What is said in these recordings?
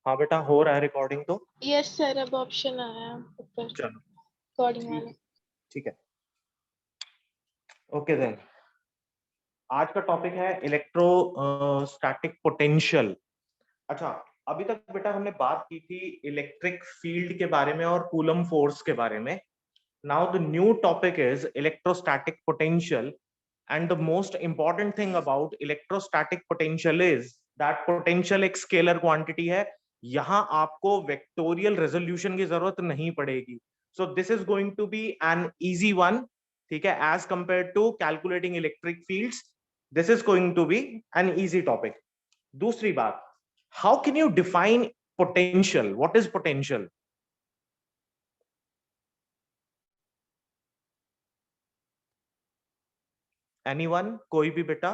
हाँ बेटा, हो रहा है रिकॉर्डिंग तो। यस सर, अब ऑप्शन आया ऊपर चलो रिकॉर्डिंग ठीक वाला। है, ठीक है। ओके देन, आज का टॉपिक है इलेक्ट्रोस्टैटिक पोटेंशियल। अच्छा, अभी तक बेटा हमने बात की थी इलेक्ट्रिक फील्ड के बारे में और कूलम फोर्स के बारे में। Now the new topic is electrostatic potential, and the most important thing about electrostatic potential is that potential एक स्केलर क्वांटिटी है। यहां आपको वेक्टोरियल रेजोल्यूशन की जरूरत नहीं पड़ेगी। So this is going to be an easy one, ठीक है, as compare to calculating electric fields. This is going to be an easy topic. दूसरी बात, how can you define potential? What is potential? Anyone, कोई भी बेटा?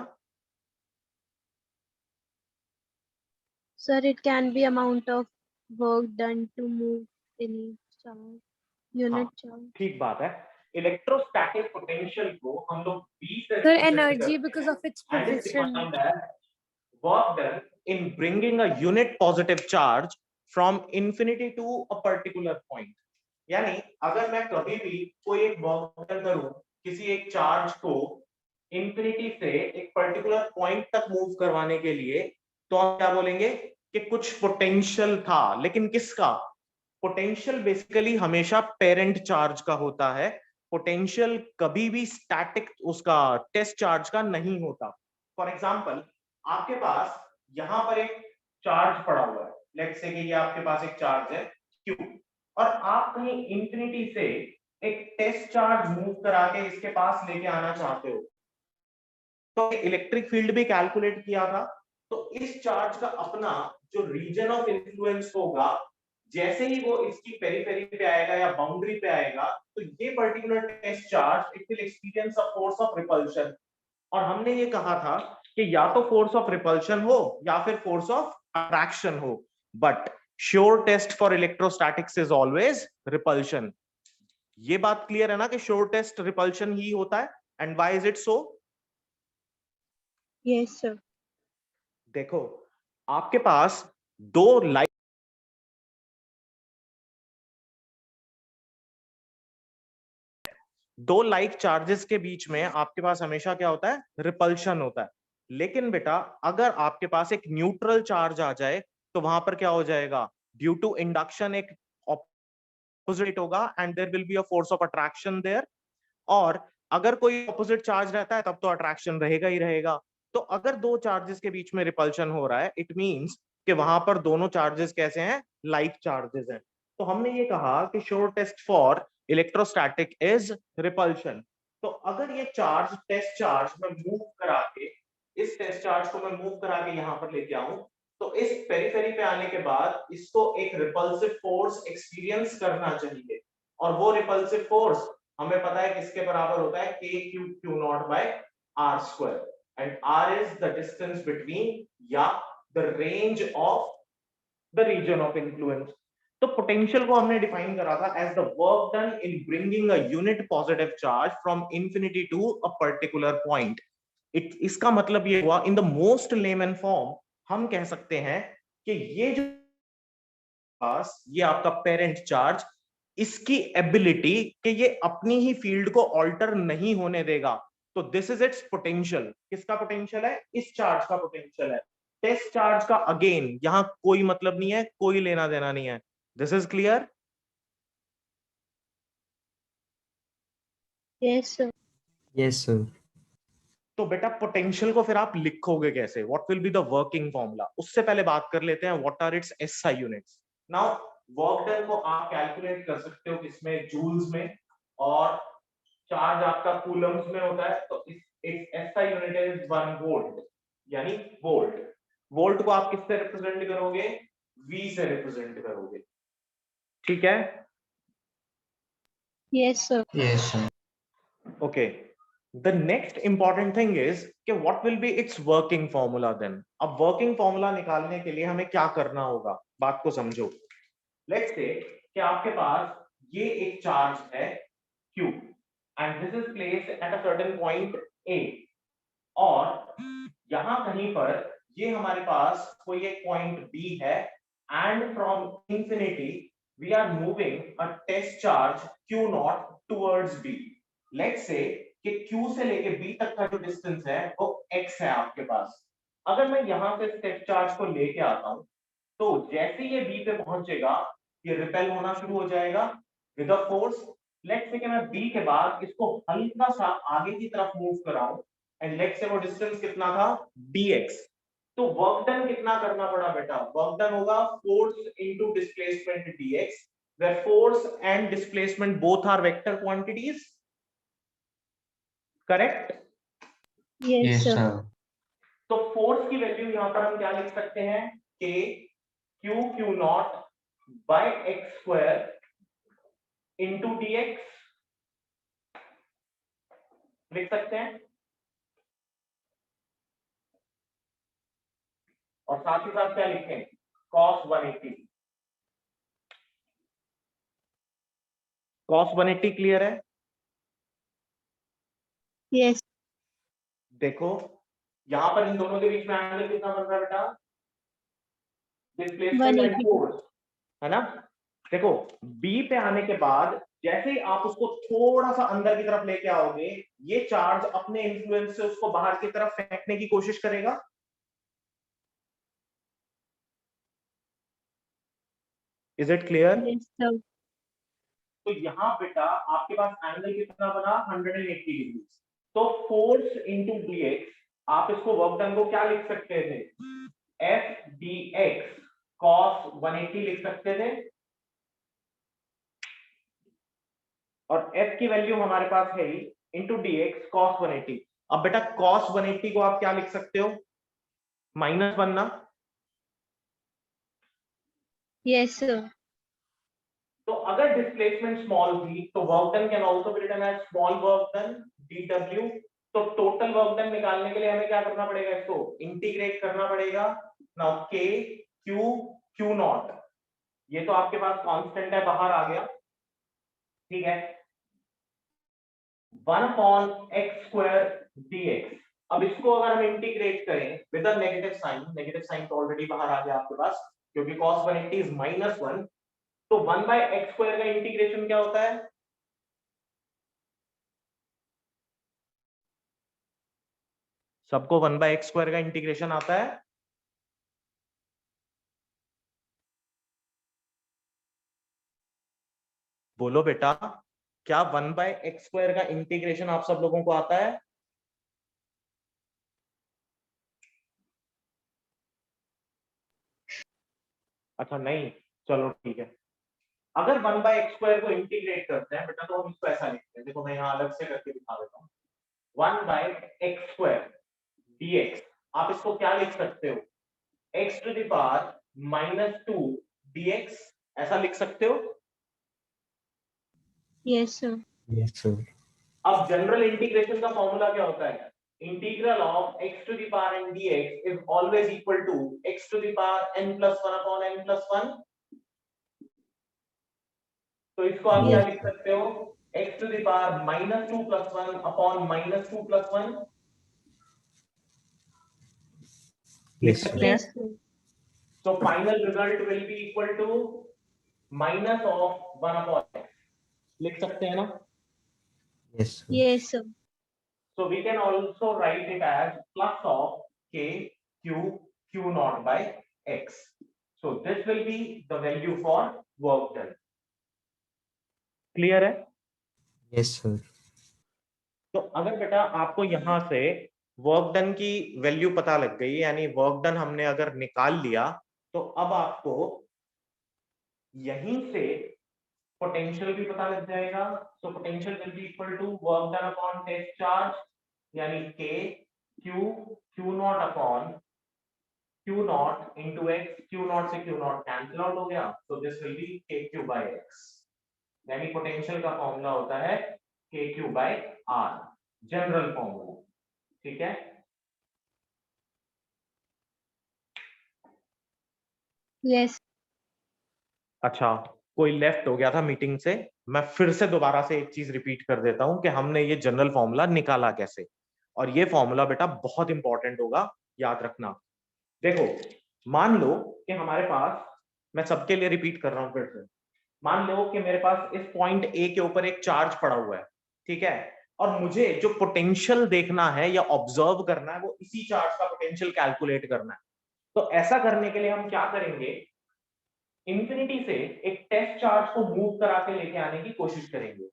Sir, it can be amount of work done to move any charge, हाँ, unit charge. ठीक बात है। Electrostatic potential को हम लोग B से Sir, represent energy करते because हैं, of its and is position. defined as work done in bringing a unit positive charge from infinity to a particular point। यानी अगर मैं कभी भी कोई एक वर्क डन करूं किसी एक चार्ज को इंफिनिटी से एक पर्टिकुलर पॉइंट तक मूव करवाने के लिए, तो हम क्या बोलेंगे कि कुछ पोटेंशियल था। लेकिन किसका? पोटेंशियल बेसिकली हमेशा पेरेंट चार्ज का होता है। पोटेंशियल कभी भी स्टैटिक उसका टेस्ट चार्ज का नहीं होता। फॉर एग्जांपल, आपके पास यहां पर एक चार्ज पड़ा हुआ है, लेट्स से कि ये आपके पास एक चार्ज है Q, और आप कहीं इंफिनिटी से एक टेस्ट चार्ज मूव करा के इसके पास लेके आना चाहते हो, तो इलेक्ट्रिक फील्ड भी कैलकुलेट किया था। तो इस चार्ज का अपना जो रीजन ऑफ इन्फ्लुएंस होगा, जैसे ही वो इसकी पेरिफेरी पे आएगा या बाउंड्री पे आएगा, तो ये particular test charge it will experience a force of repulsion. और हमने ये कहा था कि या तो फोर्स ऑफ रिपल्शन हो या फिर फोर्स ऑफ अट्रैक्शन हो, but sure test for electrostatics is always repulsion. ये बात क्लियर है ना कि श्योर टेस्ट रिपल्शन ही होता है? And why is it so? Yes, sir. देखो, आपके पास दो लाइक चार्जेस के बीच में आपके पास हमेशा क्या होता है? रिपल्शन होता है। लेकिन बेटा, अगर आपके पास एक न्यूट्रल चार्ज आ जाए तो वहां पर क्या हो जाएगा? ड्यू टू इंडक्शन एक ऑपोजिट होगा, and there will be a force of attraction there. और अगर कोई ऑपोजिट चार्ज रहता है तब तो अट्रैक्शन रहेगा ही रहेगा। तो अगर दो चार्जेस के बीच में रिपल्शन हो रहा है, इट मींस कि वहां पर दोनों चार्जेस कैसे हैं? लाइक चार्जेस हैं। तो हमने ये कहा कि sure test for electrostatic is repulsion. तो अगर ये चार्ज टेस्ट चार्ज में मूव करा के, इस टेस्ट चार्ज को मैं मूव करा के यहां पर लेके आऊं, तो इस पेरिफेरी पे आने के बाद इसको एक रिपल्सिव फोर्स एक्सपीरियंस करना चाहिए। और वो रिपल्सिव फोर्स हमें पता है किसके बराबर होता है? k cube q naught by r square, and r is the distance between या the range of the region of influence. तो पोटेंशियल को हमने डिफाइन करा था as the work done in bringing a unit positive charge from infinity to a particular point. इसका मतलब ये हुआ, in the most layman form हम कह सकते हैं कि ये जो पास ये आपका पेरेंट चार्ज, इसकी एबिलिटी कि ये अपनी ही फील्ड को ऑल्टर नहीं होने देगा। तो दिस इज इट्स पोटेंशियल। किसका पोटेंशियल है? इस चार्ज का पोटेंशियल है। टेस्ट चार्ज का अगेन यहां कोई मतलब नहीं है, कोई लेना देना नहीं है। This is clear? Yes, sir. Yes, sir. तो बेटा, पोटेंशियल को फिर आप लिखोगे कैसे? What will be the working formula? उससे पहले बात कर लेते हैं what are its SI units. Now work done को आप कैलकुलेट कर सकते हो किसमें? जूल्स में। और चार्ज आपका कूलम्स में होता है, तो it's SI unit is 1 volt, यानी वोल्ट। वोल्ट को आप किससे रिप्रेजेंट करोगे? वी से रिप्रेजेंट करोगे, ठीक है? Yes, sir. Yes, sir. Okay, the next important thing is कि what will be its working formula then. अब वर्किंग फॉर्मूला निकालने के लिए हमें क्या करना होगा? बात को समझो। लेट्स से कि आपके पास ये एक चार्ज है Q, and this is placed at a certain point A, और यहां कहीं पर ये हमारे पास कोई एक पॉइंट B है, and from infinity we are moving a test charge q naught towards b. Let's say कि q से लेके b तक का जो डिस्टेंस है वो x है आपके पास। अगर मैं यहां से टेस्ट चार्ज को लेके आता हूं तो जैसे ये b पे पहुंचेगा ये रिपेल होना शुरू हो जाएगा with a force. Let's say कि मैं b के बाद इसको हल्का सा आगे की तरफ मूव कराऊं एंड लेट्स से वो डिस्टेंस कितना था dx। तो वर्क डन कितना करना पड़ा बेटा? वर्क डन होगा force into displacement dx, where force and displacement both are vector quantities. Correct? Yes, Yes, sir. sir. तो फोर्स की वैल्यू यहां पर हम क्या लिख सकते हैं? k q naught by x square into dx लिख सकते हैं, और साथ ही साथ क्या लिखें? cos 180। cos 180 क्लियर है? Yes. देखो यहां पर इन दोनों के बीच में एंगल कितना बन रहा है बेटा? Displacement and 180. फोर्स, है ना? देखो B पे आने के बाद जैसे ही आप उसको थोड़ा सा अंदर की तरफ लेके आओगे ये चार्ज अपने इन्फ्लुएंस से उसको बाहर की तरफ फेंकने की कोशिश करेगा। Is it clear? Yes, sir. तो यहाँ बेटा आपके पास एंगल कितना बना? 180 डिग्री। तो फोर्स इनटू dx, आप इसको वर्क डन को क्या लिख सकते थे? f dx cos 180 लिख सकते थे, और f की वैल्यू हमारे पास है ही इंटू dx cos 180। अब बेटा cos 180 को आप क्या लिख सकते हो? -1 ना? Yes, sir. तो अगर डिस्प्लेसमेंट स्मॉल थी तो work done can also be written as small work done dw। तो टोटल वर्क डन निकालने के लिए हमें क्या करना पड़ेगा? इसको इंटीग्रेट करना पड़ेगा। नाउ k q नॉट, ये तो आपके पास कांस्टेंट है, बाहर आ गया, ठीक है। 1/x² dx। अब इसको अगर हम इंटीग्रेट करें विद अ नेगेटिव साइन तो ऑलरेडी बाहर आ गया आपके पास, क्योंकि cos 180 इज -1। तो 1/x² का इंटीग्रेशन क्या होता है? सबको 1/x² का इंटीग्रेशन आता है? बोलो बेटा, क्या 1/x² का इंटीग्रेशन आप सब लोगों को आता है? अच्छा नहीं, चलो ठीक है। अगर 1/x² को इंटीग्रेट करते हैं बेटा तो हम इसको ऐसा लिखते हैं, देखो मैं यहाँ अलग से करके दिखा देता हूँ। 1/x² dx, आप इसको क्या लिख सकते हो? x⁻² dx, ऐसा लिख सकते हो? Yes, sir. Yes, sir. अब जनरल इंटीग्रेशन का फॉर्मूला क्या होता है? Integral of x⁻n dx is always equal to x⁻n+1/n+1। तो इसको आप क्या Yes. लिख सकते हो? x⁻²+1/-2+1। लिख Yes, सकते sir. हैं? Yes, sir. So final result will be equal to -1/x। लिख सकते हैं ना? Yes, sir. Yes, sir. So we can also write it as plus of k q naught by x. So this will be the value for work done. Clear है? Yes, sir. तो अगर बेटा आपको यहां से वर्क डन की value पता लग गई, यानी वर्क डन हमने अगर निकाल लिया, तो अब आपको यहीं से पोटेंशियल भी पता लग जाएगा। So potential will be equal to work done upon test charge, यानी k q naught upon q naught into x। q naught से q नॉट कैंसिल आउट हो गया, so this will be kq by x। यानी potential का formula होता है kq by r, general formula, ठीक है। Yes. अच्छा, कोई लेफ्ट हो गया था मीटिंग से, मैं फिर से दोबारा से एक चीज रिपीट कर देता हूं कि हमने ये जनरल फॉर्मूला निकाला कैसे, और ये फॉर्मूला बेटा बहुत इंपॉर्टेंट होगा, याद रखना। देखो मान लो कि हमारे पास मैं सबके लिए रिपीट कर रहा हूं फिर से। मान लो कि मेरे पास इस पॉइंट ए के ऊपर एक चार्ज पड़ा हुआ है, ठीक है, और मुझे जो पोटेंशियल देखना है या ऑब्जर्व करना है वो इसी चार्ज का पोटेंशियल कैलकुलेट करना है। तो ऐसा करने के लिए हम क्या करेंगे, इंफिनिटी से एक टेस्ट चार्ज को मूव करा के लेके आने की कोशिश करेंगे।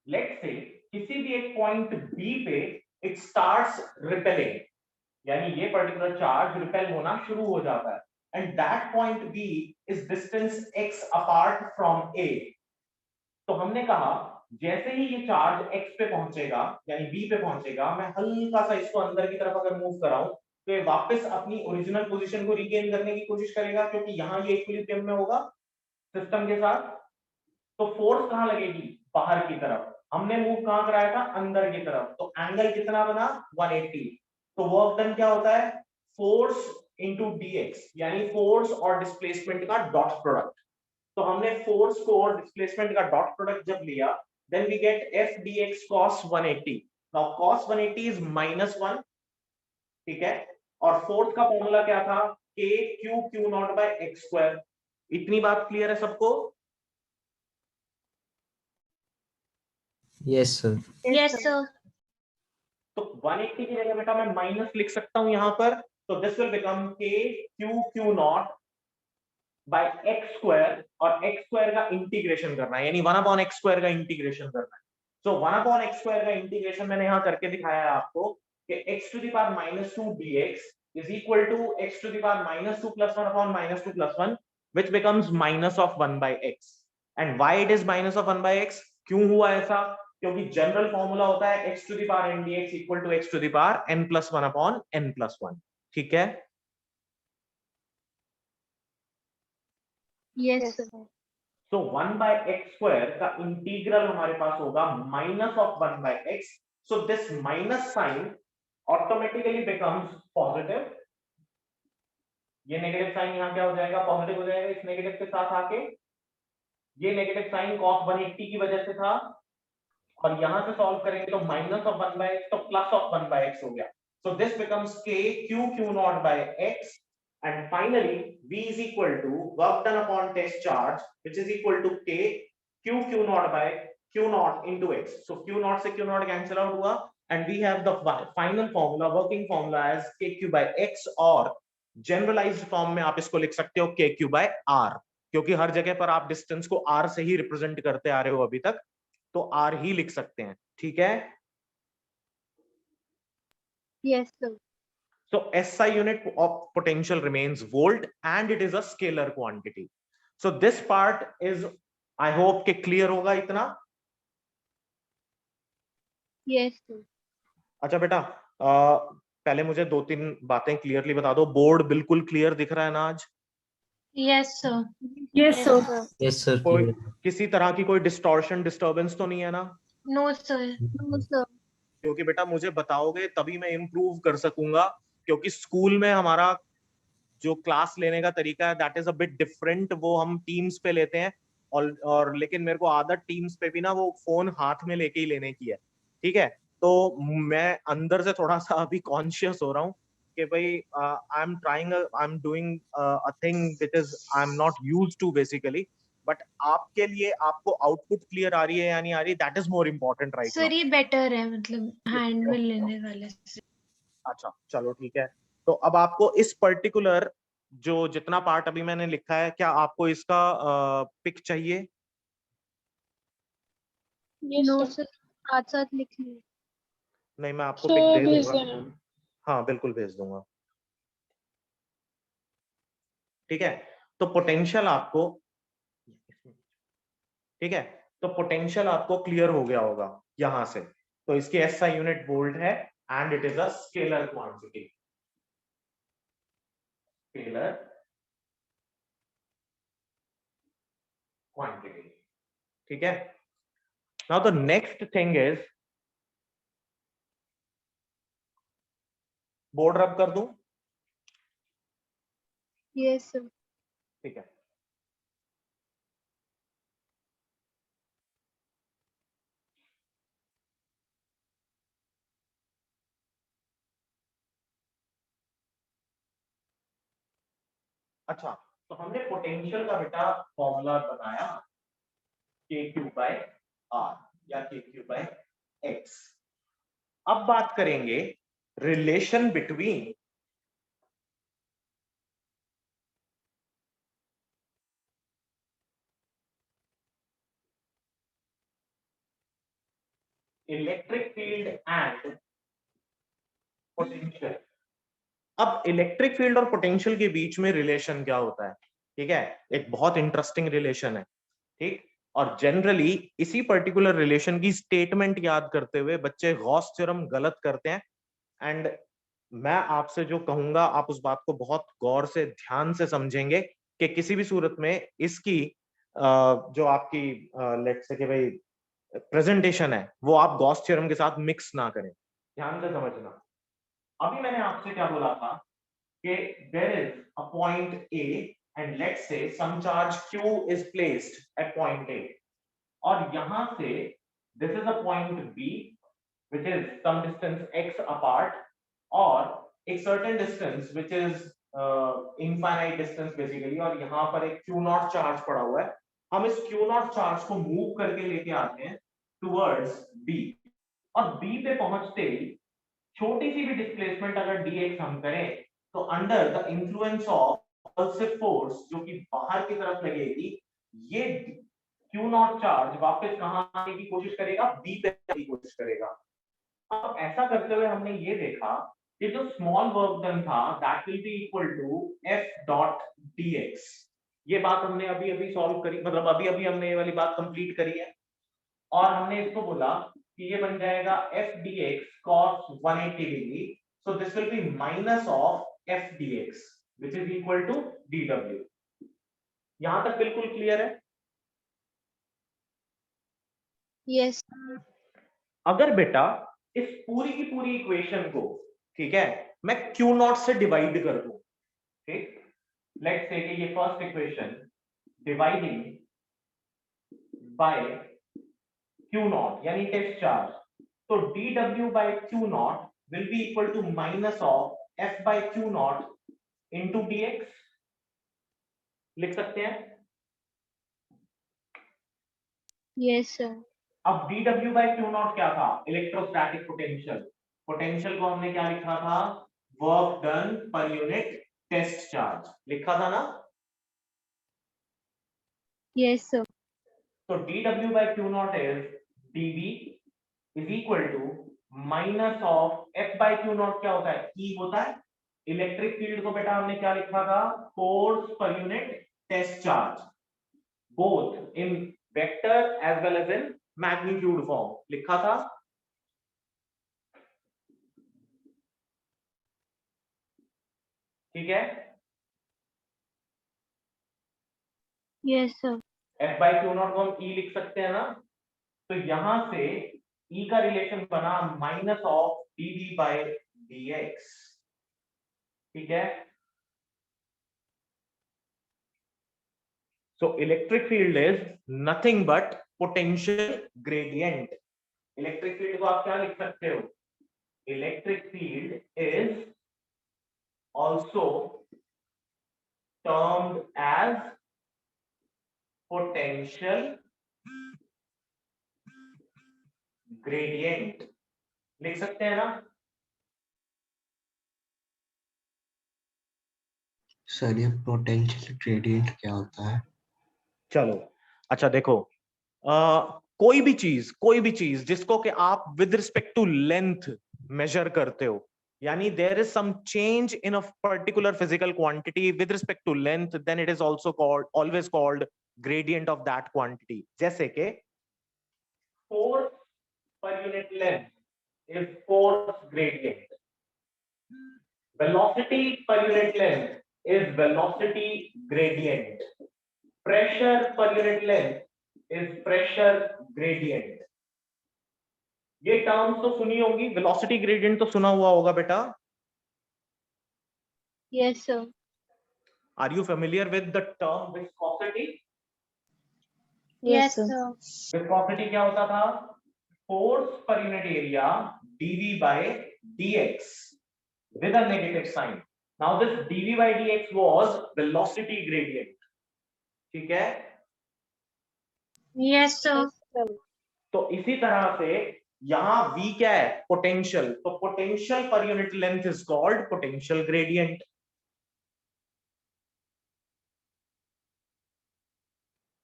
लेट्स से किसी भी एक पॉइंट बी पे इट स्टार्ट्स रिपेलिंग, यानी ये पर्टिकुलर चार्ज रिपेल होना शुरू हो जाता है, and that point B is distance x apart from a। तो हमने कहा जैसे ही ये चार्ज x पे पहुंचेगा यानी b पे पहुंचेगा, मैं हल्का सा इसको अंदर की तरफ अगर मूव कराऊं तो ये वापस अपनी ओरिजिनल पोजीशन को रिगेन करने की कोशिश करेगा, क्योंकि यहां ये इक्विलिब्रियम में होगा सिस्टम के साथ। तो फोर्स कहां लगेगी, बाहर की तरफ। हमने मूव कहां कराया था, अंदर की तरफ। तो एंगल कितना बना, 180। तो वर्क डन क्या होता है, फोर्स इंटू dx, यानी फोर्स और डिस्प्लेसमेंट का डॉट प्रोडक्ट। तो हमने फोर्स को और डिस्प्लेसमेंट का डॉट प्रोडक्ट जब लिया, then we get f dx cos 180। Now cos 180 is -1, ठीक है। और फोर्स का फॉर्मूला क्या था, k q q naught by x square. इतनी बात क्लियर है सबको? Yes, sir. Yes, sir. तो 180 की जगह बेटा मैं माइनस लिख सकता हूं यहां पर। तो this will become k q q naught by x square, और x स्क्वायर का इंटीग्रेशन करना है, यानी 1/x स्क्वायर का इंटीग्रेशन करना है। सो 1/x स्क्वायर का इंटीग्रेशन मैंने यहां करके दिखाया है आपको कि x to the power -2 dx is equal to x to the power -2 plus 1 upon -2 plus 1, which becomes minus of 1 by x। and why it is minus of 1 by x? क्यों हुआ ऐसा? क्योंकि जनरल फॉर्मूला होता है x to the power n dx equal to x to the power n plus 1 upon n plus 1, ठीक है। Yes, Yes, sir. sir. तो 1 by x square का इंटीग्रल हमारे पास होगा minus of 1 by x। So this minus sign automatically becomes positive. ये negative sign यहाँ क्या हो जाएगा, पॉजिटिव हो जाएगा इस नेगेटिव के साथ आके। ये नेगेटिव साइन cos 180 की वजह से था, और यहां से सॉल्व करेंगे तो माइनस ऑफ 1 by x तो प्लस ऑफ 1 by x हो गया। So this becomes k q q not by x, and finally v is equal to work done upon test charge, which is equal to k q q naught by q naught into x। so q naught से q naught cancel out हुआ, and we have the final formula, working formula as kq by x, और generalised form में आप इसको लिख सकते हो kq by r, क्योंकि हर जगह पर आप डिस्टेंस को r से ही रिप्रेजेंट करते आ रहे हो अभी तक, तो r ही लिख सकते हैं, ठीक है। Yes, sir. So SI unit of potential remains volt and it is a scalar quantity. So this part is, I hope के clear होगा इतना। Yes, sir. अच्छा बेटा, पहले मुझे 2-3 बातें क्लियरली बता दो। बोर्ड बिल्कुल क्लियर दिख रहा है ना आज? Yes, sir. Yes, Yes, sir. sir. Yes, sir. कोई Clear. किसी तरह की कोई डिस्टॉर्शन डिस्टर्बेंस तो नहीं है ना? No, sir. No, sir. क्योंकि बेटा मुझे बताओगे तभी मैं इम्प्रूव कर सकूंगा, क्योंकि स्कूल में हमारा जो क्लास लेने का तरीका है that is a bit different. वो हम टीम्स पे लेते हैं, और लेकिन मेरे को आदत टीम्स पे भी ना वो फोन हाथ में लेके ही लेने की है, ठीक है। तो मैं अंदर से थोड़ा सा अभी कॉन्शियस हो रहा हूँ कि भाई I am doing a thing which is I am not used to basically, but आपके लिए आपको आउटपुट क्लियर आ रही है या नहीं आ रही, that is more important right now. Sir ये बेटर है, मतलब हैंड में लेने वाले से। अच्छा चलो ठीक है। तो अब आपको इस पर्टिकुलर जो जितना पार्ट अभी मैंने लिखा है, क्या आपको इसका पिक चाहिए? Yes, no sir. सर, साथ साथ लिख लीजिए। नहीं, मैं आपको So पिक दे भेज दूंगा। देना। हाँ बिल्कुल भेज दूंगा, ठीक है। तो पोटेंशियल आपको, ठीक है, तो पोटेंशियल आपको क्लियर हो गया होगा यहां से। तो इसकी एसआई यूनिट वोल्ट है and it is a scalar quantity, scalar quantity, ठीक है। Now the next thing is, board रब कर दूं? Yes sir. ठीक है। अच्छा, तो हमने पोटेंशियल का बेटा फॉर्मूला बताया k³/r या k³/x। अब बात करेंगे relation between electric field and potential. अब इलेक्ट्रिक फील्ड और पोटेंशियल के बीच में रिलेशन क्या होता है? ठीक है, एक बहुत इंटरेस्टिंग रिलेशन है। ठीक, और जनरली इसी पर्टिकुलर रिलेशन की स्टेटमेंट याद करते हुए बच्चे गॉस थ्योरम गलत करते हैं। एंड मैं आपसे जो कहूंगा आप उस बात को बहुत गौर से ध्यान से समझेंगे कि किसी भी सूरत में इसकी जो आपकी लेट्स से कि भाई प्रेजेंटेशन है वो आप गॉस थ्योरम के साथ मिक्स ना करें। ध्यान से समझना। अभी मैंने आपसे क्या बोला था कि there is a point A and let's say some charge Q is placed at point A, और यहां से this is a point B which is some distance x apart, और एक certain distance which is infinite distance basically, और यहाँ पर एक Q0 charge पड़ा हुआ है। हम इस Q0 चार्ज को मूव करके लेके आते हैं towards B, और B पे पहुंचते ही छोटी सी भी डिस्प्लेसमेंट अगर dx हम करें तो under the influence of repulsive force जो कि बाहर की तरफ लगेगी, ये Q0 चार्ज वापस कहां आने की कोशिश करेगा? B पे आने की कोशिश करेगा। अब ऐसा करते हुए हमने ये देखा कि जो स्मॉल वर्क डन था that will be equal to F.dx। ये बात हमने अभी अभी सॉल्व करी, मतलब अभी अभी हमने ये वाली बात कंप्लीट करी है, और हमने इसको बोला कि ये बन जाएगा F.dx cos 180 degree, so this will be minus of F.dx which is equal to dw। यहां तक बिल्कुल क्लियर है? Yes. अगर बेटा इस पूरी की पूरी इक्वेशन को, ठीक है, मैं Q0 से डिवाइड कर दूं, ठीक, लेट्स से कि ये first equation dividing by Q0 यानी टेस्ट चार्ज, तो dw by Q0 will be equal to minus of F by Q0 into dx। लिख सकते हैं? Yes, sir. अब dw by Q0 क्या था? Electrostatic potential. पोटेंशियल को हमने क्या लिखा था? Work done per unit test charge लिखा था ना? Yes, sir. तो dw by Q0 is dv is equal to minus of F by Q0 क्या होता है? E होता है। इलेक्ट्रिक फील्ड को बेटा हमने क्या लिखा था? Force per unit test charge, both in vector as well as in magnitude form लिखा था। ठीक है, Yes, sir. F by Q0 को हम E लिख सकते हैं ना? तो यहां से E का रिलेशन बना minus of dv by dx। ठीक है, so electric field is nothing but potential gradient। Electric field को आप क्या लिख सकते हो? Electric field is also termed as potential gradient। लिख सकते हैं ना? सर ये पोटेंशियल ग्रेडियंट क्या होता है? चलो अच्छा देखो, कोई भी चीज जिसको कि आप with respect to length measure करते हो, यानी there is some change in a particular physical quantity with respect to length, then it is also called always called gradient of that quantity. जैसे कि force per unit length is force gradient, velocity per unit length is velocity gradient, pressure per unit length is pressure gradient। ये terms तो सुनी होंगी, velocity gradient तो सुना हुआ होगा बेटा। Yes, sir. Are you familiar with the term viscosity? Yes, sir. Viscosity क्या होता था? Force per unit area dv by dx with a negative sign. Now this dv by dx was velocity gradient, ठीक है। Yes, sir. तो इसी तरह से यहां v क्या है, पोटेंशियल, तो पोटेंशियल पर unit length is called potential gradient,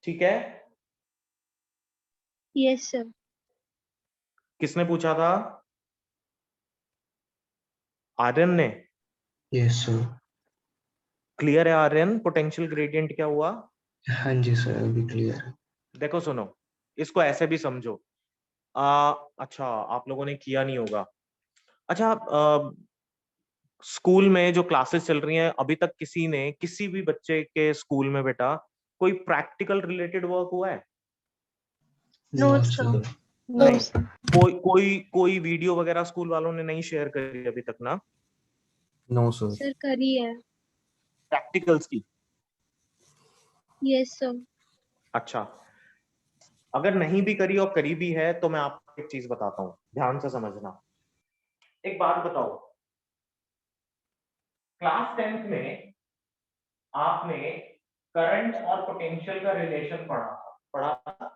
ठीक है। Yes, sir. किसने पूछा था? आर्यन ने। Yes sir. क्लियर है आर्यन, पोटेंशियल ग्रेडियंट क्या हुआ? हाँ जी सर, अभी क्लियर है। देखो सुनो, इसको ऐसे भी समझो। अच्छा, आप लोगों ने किया नहीं होगा। अच्छा, स्कूल में जो क्लासेस चल रही हैं अभी तक किसी ने, किसी भी बच्चे के स्कूल में बेटा कोई प्रैक्टिकल रिलेटेड वर्क हुआ है? No, no sir. Sir. No, नहीं। sir. कोई वीडियो वगैरह स्कूल वालों ने नहीं शेयर करी अभी तक ना, नो सर। Sir, करी है. प्रैक्टिकल्स की? Yes, sir. अच्छा, अगर नहीं भी करी और करी भी है तो मैं आपको एक चीज बताता हूँ, ध्यान से समझना। एक बात बताओ, क्लास 10th में आपने करंट और पोटेंशियल का रिलेशन पढ़ा था?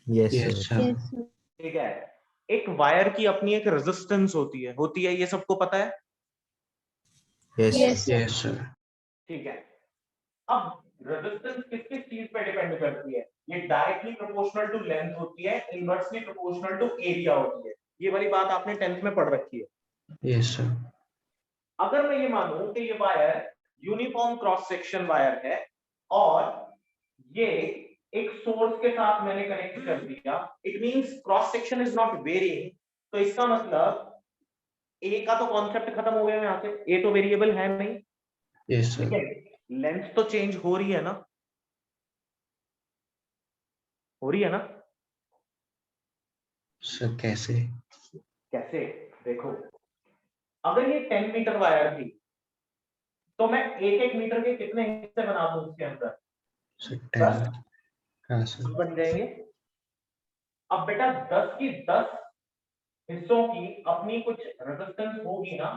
Yes yes sir. Sir. Yes, sir. ठीक है। एक वायर की अपनी एक रेजिस्टेंस होती है, ये सबको पता है? Yes Yes, sir. sir. Yes sir. ठीक है। अब रेजिस्टेंस किस किस चीज पे डिपेंड करती है? ये डायरेक्टली प्रोपोर्शनल टू लेंथ होती है, इनवर्सली प्रोपोर्शनल टू एरिया होती है। ये वाली बात आपने 10th में पढ़ रखी है। Yes sir. अगर मैं ये मानूं कि ये wire uniform cross section wire है और ये एक सोर्स के साथ मैंने कनेक्ट कर दिया, it means cross section is not varying, तो इसका मतलब ए का तो कॉन्सेप्ट खत्म हो गया यहाँ से, ए तो वेरिएबल है नहीं, यस सर। लेकिन लेंथ तो चेंज हो रही है ना, हो रही है ना? सर कैसे? कैसे? देखो, अगर ये 10 मीटर वायर थी तो मैं एक एक मीटर के कितने हिस्से बना दूं उसके अंदर? सर 10 10। हाँ सर। बन जाएंगे। अब बेटा 10 की 10 हिस्सों की अपनी कुछ रेजिस्टेंस होगी ना?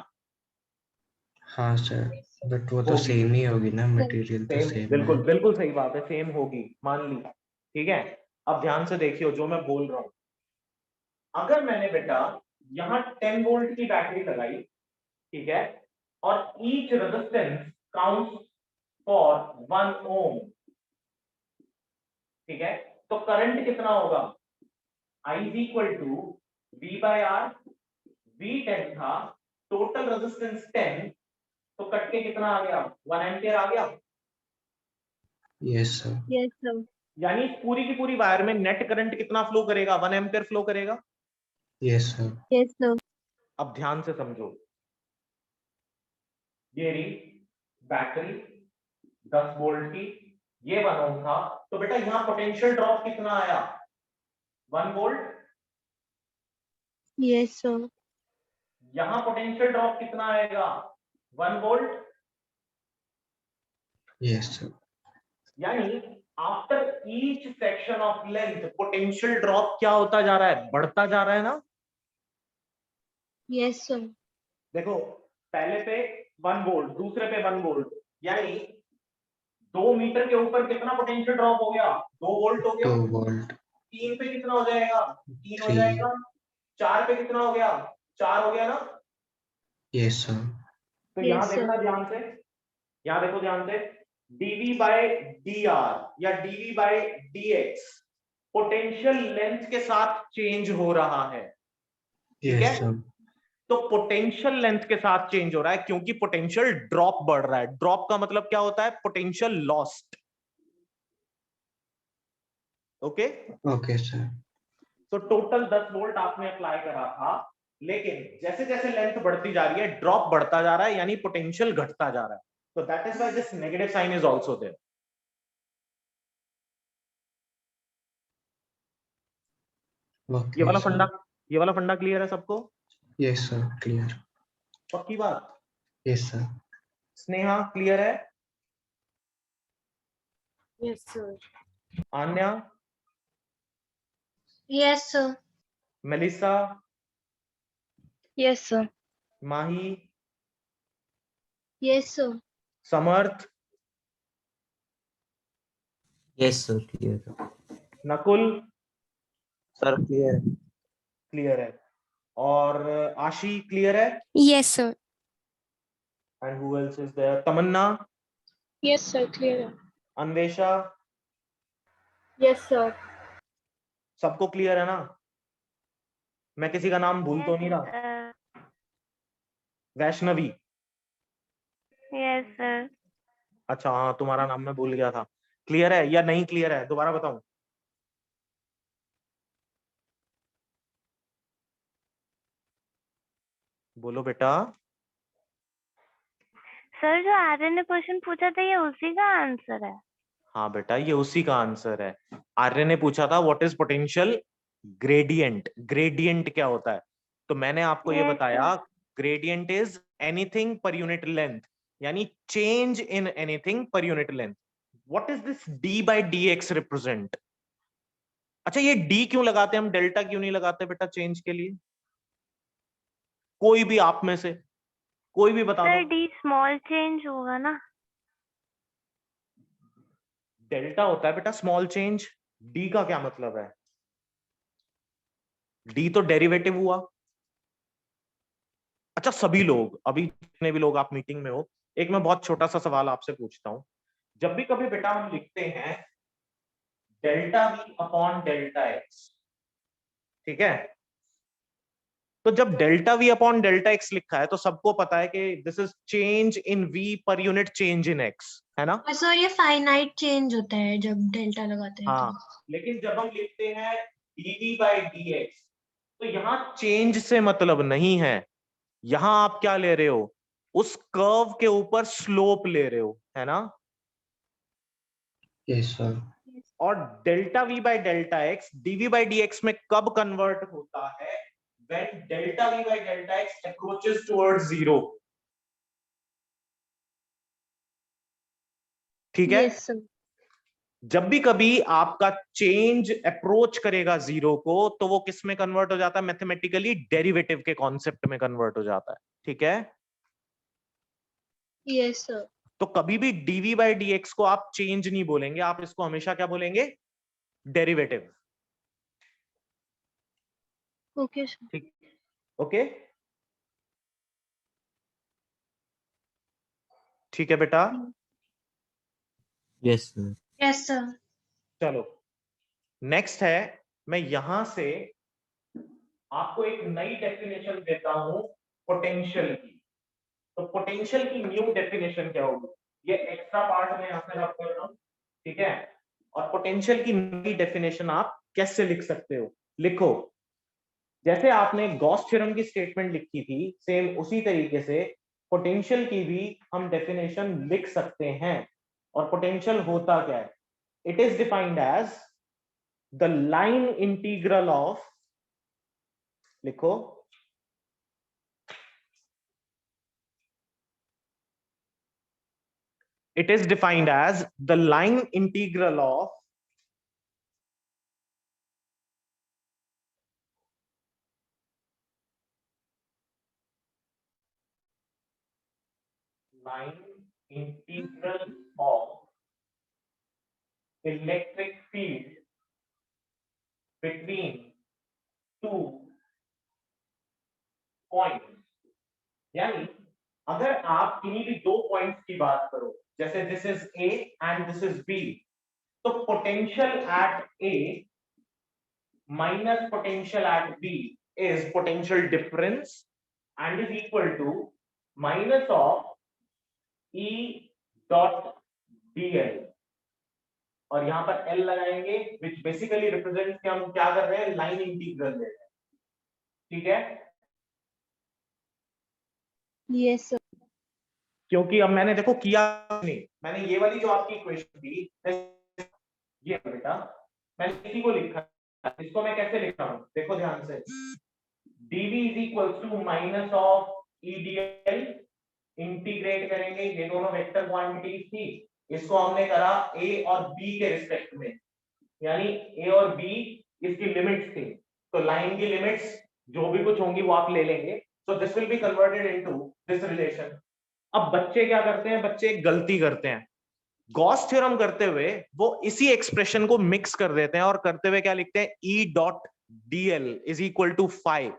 हाँ सर, बट वो तो होगी। सेम ही होगी ना, मटेरियल तो सेम, सेम बिल्कुल है। बिल्कुल सही बात है, सेम होगी, मान ली। ठीक है। अब ध्यान से देखियो जो मैं बोल रहा हूं। अगर मैंने बेटा यहां 10 वोल्ट की बैटरी लगाई, ठीक है, और ईच रेजिस्टेंस काउंट्स फॉर 1 ओम, ठीक है, तो करंट कितना होगा? I is equal to V by R, V 10 था, टोटल रेजिस्टेंस 10, तो कट के कितना आ गया? 1 एम्पियर आ गया। Yes sir. Yes, sir. यानी इस पूरी की पूरी वायर में नेट करंट कितना फ्लो करेगा? 1 एम्पियर फ्लो करेगा। Yes sir. Yes, sir. अब ध्यान से समझो, ये रही बैटरी 10 वोल्ट की, ये 1 ओम था, तो बेटा यहां पोटेंशियल ड्रॉप कितना आया? 1 वोल्ट। Yes, sir. यहां पोटेंशियल ड्रॉप कितना आएगा? 1 वोल्ट। Yes sir. यानी after each section of length potential drop क्या होता जा रहा है? बढ़ता जा रहा है ना? Yes, sir. देखो, पहले पे 1 वोल्ट, दूसरे पे 1 वोल्ट, यानी 2 मीटर के ऊपर कितना पोटेंशियल ड्रॉप हो गया? 2 वोल्ट हो 2 गया। वोल्ट। 3 पे कितना हो जाएगा? 3 हो 3। जाएगा। 4 पे कितना हो गया? 4 हो गया ना? Yes sir. तो Yes, यहां sir. देखना ध्यान से, यहां देखो ध्यान से, dv बाय dr या dv by dx potential length के साथ चेंज हो रहा है, ठीक यस है। सर। तो पोटेंशियल लेंथ के साथ चेंज हो रहा है क्योंकि पोटेंशियल ड्रॉप बढ़ रहा है। ड्रॉप का मतलब क्या होता है? Potential lost. Okay. Okay sir. तो टोटल 10 वोल्ट आपने अप्लाई करा था, लेकिन जैसे जैसे लेंथ बढ़ती जा रही है ड्रॉप बढ़ता जा रहा है, यानी पोटेंशियल घटता जा रहा है। तो that is why this negative sign is also there. Okay sir. ये वाला फंडा क्लियर है सबको? Yes sir, clear. पक्की बात? Yes sir. स्नेहा क्लियर है? Yes, sir. Anya? Yes, sir. Melissa? Yes, sir. Mahi? Yes, sir. Samarth, Yes, sir. Clear. Nakul, sir clear. Clear है, और आशी क्लियर है, Yes, sir. And who else is there? Tamanna, Yes, sir. Clear है. Anvesha, Yes, sir. सबको clear है ना? मैं किसी का नाम भूल तो नहीं रहा? sir. Vaishnavi, Yes, sir. अच्छा हाँ, तुम्हारा नाम मैं भूल गया था। क्लियर है या नहीं क्लियर है? दोबारा बताऊं? बोलो बेटा। सर जो आर्यन ने क्वेश्चन पूछा था ये उसी का आंसर है। हाँ बेटा, ये उसी का आंसर है। आर्य ने पूछा था what is potential gradient, gradient क्या होता है? तो मैंने आपको ये Yes, बताया, gradient is anything per unit length, यानी change in anything per unit length. What is this d by d x represent? अच्छा, ये डी क्यों लगाते हैं हम, डेल्टा क्यों नहीं लगाते बेटा चेंज के लिए? कोई भी आप में से कोई भी बता सर दो। डी स्मॉल चेंज होगा ना। डेल्टा होता है बेटा स्मॉल चेंज, डी का क्या मतलब है? डी तो डेरिवेटिव हुआ। अच्छा सभी लोग, अभी जितने भी लोग आप मीटिंग में हो, एक मैं बहुत छोटा सा सवाल आपसे पूछता हूं। जब भी कभी बेटा हम लिखते हैं delta V upon delta x, ठीक है, तो जब delta V upon delta x लिखा है तो सबको पता है कि this is change in V per unit change in x, है ना? सर ये फाइनाइट चेंज होता है जब डेल्टा लगाते हैं हाँ, लेकिन जब हम लिखते हैं dv बाई डी एक्स, तो यहाँ चेंज से मतलब नहीं है। यहां आप क्या ले रहे हो? उस कर्व के ऊपर स्लोप ले रहे हो, है ना? Yes, sir. और delta V by delta x dv by d x में कब कन्वर्ट होता है? When delta V by delta x approaches towards zero. ठीक है? Yes, sir. जब भी कभी आपका चेंज अप्रोच करेगा जीरो को, तो वो किस में कन्वर्ट हो जाता है? मैथमेटिकली डेरिवेटिव के कॉन्सेप्ट में कन्वर्ट हो जाता है। ठीक है? Yes, sir. तो कभी भी डीवी बाई डी एक्स को आप चेंज नहीं बोलेंगे, आप इसको हमेशा क्या बोलेंगे? डेरिवेटिव। Okay, sir. ठीक, ओके, ठीक है बेटा। Yes, sir. Yes, sir. चलो नेक्स्ट है, मैं यहां से आपको एक नई डेफिनेशन देता हूं पोटेंशियल की। तो पोटेंशियल की न्यू डेफिनेशन क्या होगी? ये एक्स्ट्रा पार्ट में यहां से रख कर रहा हूं, ठीक है? और पोटेंशियल की नई डेफिनेशन आप कैसे लिख सकते हो? लिखो, जैसे आपने गॉस थ्योरम की स्टेटमेंट लिखी थी, सेम उसी तरीके से पोटेंशियल की भी हम डेफिनेशन लिख सकते हैं। और पोटेंशियल होता क्या है? It is defined as the line integral of, लिखो, it is defined as the line integral of electric field between two points। यानी अगर आप किन्हीं भी दो पॉइंट्स की बात करो, जैसे this is A and this is B, तो potential at A minus potential at B is potential difference and is equal to minus of E dot dl। और यहां पर L लगाएंगे, विच बेसिकली रिप्रेजेंट्स कि हम क्या कर रहे हैं? लाइन इंटीग्रल ले रहे हैं। ठीक है? Yes, sir. क्योंकि अब मैंने देखो किया नहीं, मैंने ये वाली जो आपकी इक्वेशन थी, ये बेटा मैंने इसी को लिखा, इसको मैं कैसे लिख रहा हूं? देखो ध्यान से, dv is equal to minus of EdL, integrate करेंगे, ये दोनों वेक्टर क्वांटिटीज थी, इसको हमने करा a और b के रिस्पेक्ट में, यानी a और b इसकी लिमिट्स थी, तो लाइन की लिमिट्स जो भी कुछ होंगी वो आप ले लेंगे। सो this will be converted into this relation, अब बच्चे क्या करते हैं, बच्चे एक गलती करते हैं, गॉस थ्योरम करते हुए वो इसी एक्सप्रेशन को मिक्स कर देते हैं और करते हुए क्या लिखते हैं, E dot dl is equal to phi.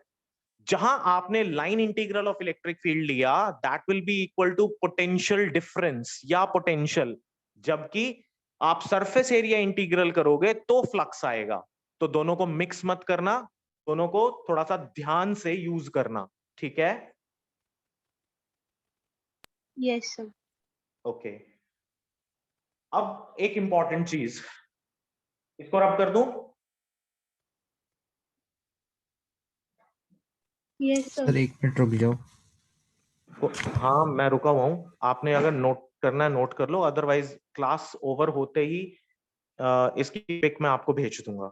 जहां आपने line integral of electric field लिया that will be equal to potential difference या पोटेंशियल, जबकि आप सरफेस एरिया इंटीग्रल करोगे तो फ्लक्स आएगा। तो दोनों को मिक्स मत करना, दोनों को थोड़ा सा ध्यान से यूज करना, ठीक है? Yes, sir. ओके अब एक इंपॉर्टेंट चीज, इसको रब कर दूं? Yes, sir. सर 1 मिनट रुक जाओ। हाँ मैं रुका हुआ हूं, आपने अगर नोट करना है नोट कर लो, अदरवाइज क्लास ओवर होते ही इसकी पिक मैं आपको भेज दूंगा।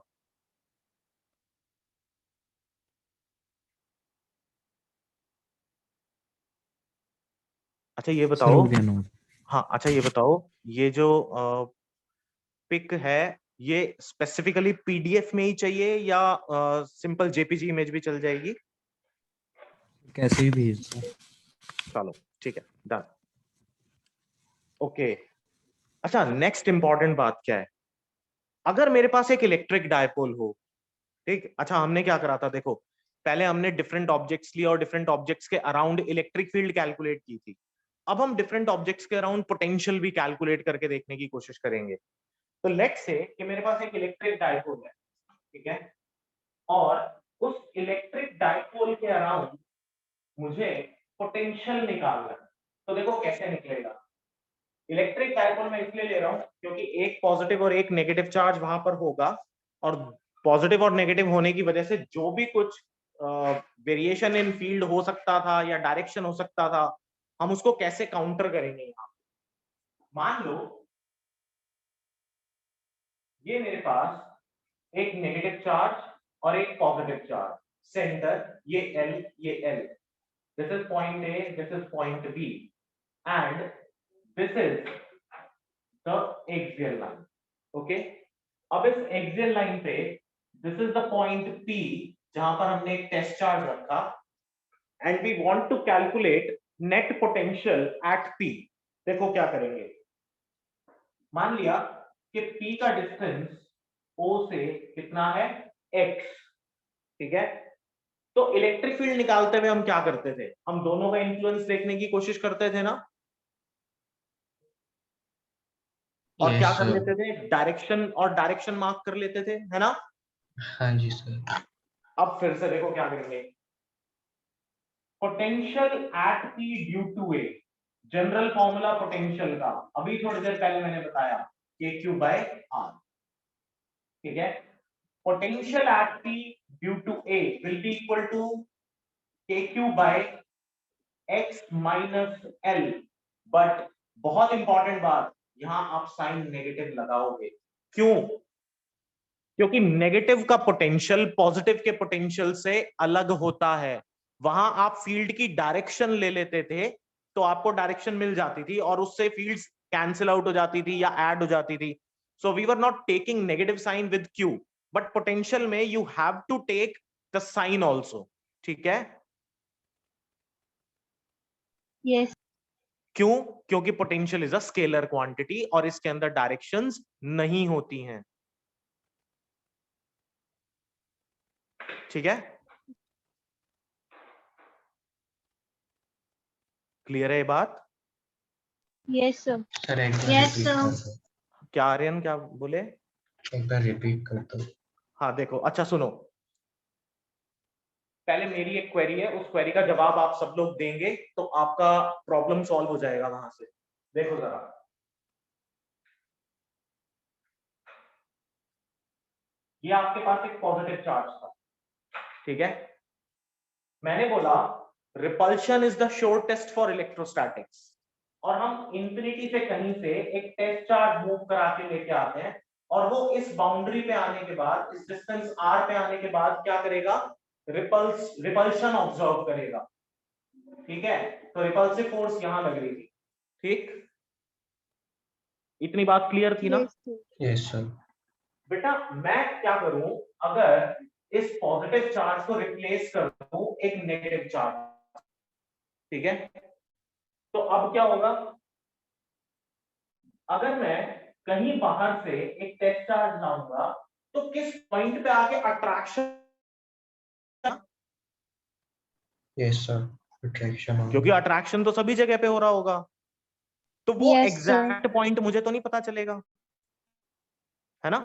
अच्छा ये सर बताओ, हो गया नोट। हाँ अच्छा ये बताओ, ये जो पिक है ये स्पेसिफिकली पीडीएफ में ही चाहिए या सिंपल जेपीजी इमेज भी चल जाएगी? कैसे ही भेज दो। चलो ठीक है, डन। ओके अच्छा नेक्स्ट इंपॉर्टेंट बात क्या है, अगर मेरे पास एक इलेक्ट्रिक डायपोल हो, ठीक, अच्छा हमने क्या करा था देखो, पहले हमने डिफरेंट ऑब्जेक्ट्स लिए और डिफरेंट ऑब्जेक्ट्स के अराउंड इलेक्ट्रिक फील्ड कैलकुलेट की थी। अब हम डिफरेंट ऑब्जेक्ट्स के अराउंड पोटेंशियल भी कैलकुलेट करके देखने की कोशिश करेंगे। तो लेट्स से कि मेरे पास एक इलेक्ट्रिक डायपोल है, ठीक है, और उस इलेक्ट्रिक डायपोल के अराउंड मुझे पोटेंशियल निकालना है। तो देखो कैसे निकलेगा, इलेक्ट्रिक डायपोल मैं इसलिए ले रहा हूं क्योंकि एक पॉजिटिव और एक नेगेटिव चार्ज वहां पर होगा, और पॉजिटिव और नेगेटिव होने की वजह से जो भी कुछ वेरिएशन इन फील्ड हो सकता था या डायरेक्शन हो सकता था, हम उसको कैसे काउंटर करेंगे। यहाँ मान लो ये मेरे पास एक नेगेटिव चार्ज और एक पॉजिटिव चार्ज, सेंटर ये L, ये L, this is point A, this is point B and this is the axial line. Okay अब इस एक्सियल लाइन पे this is the point P जहां पर हमने एक टेस्ट चार्ज रखा, and we want to calculate net potential at P। देखो क्या करेंगे, मान लिया कि P का डिस्टेंस O से कितना है, X, ठीक है। तो इलेक्ट्रिक फील्ड निकालते हुए हम क्या करते थे, हम दोनों का इन्फ्लुएंस देखने की कोशिश करते थे ना, और Yes, क्या कर sir. लेते थे, डायरेक्शन और डायरेक्शन मार्क कर लेते थे, है ना। हाँ जी सर। अब फिर से देखो क्या करेंगे, potential at P due to A, general formula potential का अभी थोड़ी देर पहले मैंने बताया, KQ/R, ठीक है। Potential at P due to A will be equal to KQ/X minus L, but बहुत इंपॉर्टेंट बात, यहां आप साइन नेगेटिव लगाओगे, क्यों? क्योंकि नेगेटिव का पोटेंशियल पॉजिटिव के पोटेंशियल से अलग होता है। वहां आप फील्ड की डायरेक्शन ले लेते थे तो आपको डायरेक्शन मिल जाती थी और उससे फील्ड्स कैंसिल आउट हो जाती थी या ऐड हो जाती थी। So we were not taking negative sign with Q, but potential में you have to take the sign also, ठीक है। Yes. क्यों? क्योंकि पोटेंशियल इज अ स्केलर क्वांटिटी और इसके अंदर डायरेक्शंस नहीं होती हैं, ठीक है। क्लियर है ये बात? Yes, sir. सर एक बार Yes, रिपीट sir. कर दो। क्या आर्यन क्या बोले? एक बार रिपीट कर दो। हाँ देखो, अच्छा सुनो, पहले मेरी एक क्वेरी है, उस क्वेरी का जवाब आप सब लोग देंगे तो आपका प्रॉब्लम सॉल्व हो जाएगा वहां से। देखो जरा, ये आपके पास एक पॉजिटिव चार्ज था, ठीक है। मैंने बोला repulsion is the sure test for electrostatics, और हम इंफिनिटी से कहीं से एक टेस्ट चार्ज मूव करा के लेके आते हैं, और वो इस बाउंड्री पे आने के बाद, इस डिस्टेंस R पे आने के बाद क्या करेगा, रिपल्शन ऑब्जर्व करेगा, ठीक है। तो रिपल्सिव फोर्स यहां लग रही थी, ठीक, इतनी बात क्लियर थी ना? Yes, sir. Yes sir. बेटा मैं क्या करूं, अगर इस पॉजिटिव चार्ज को रिप्लेस कर दूं एक नेगेटिव चार्ज, ठीक है, तो अब क्या होगा, अगर मैं कहीं बाहर से एक टेस्ट चार्ज लाऊंगा तो किस पॉइंट पे आके अट्रैक्शन, Yes, sir. Attraction क्योंकि होगा. अट्रैक्शन तो सभी जगह पे हो रहा होगा, तो वो Yes, sir. एग्जैक्ट पॉइंट मुझे तो नहीं पता चलेगा, है ना।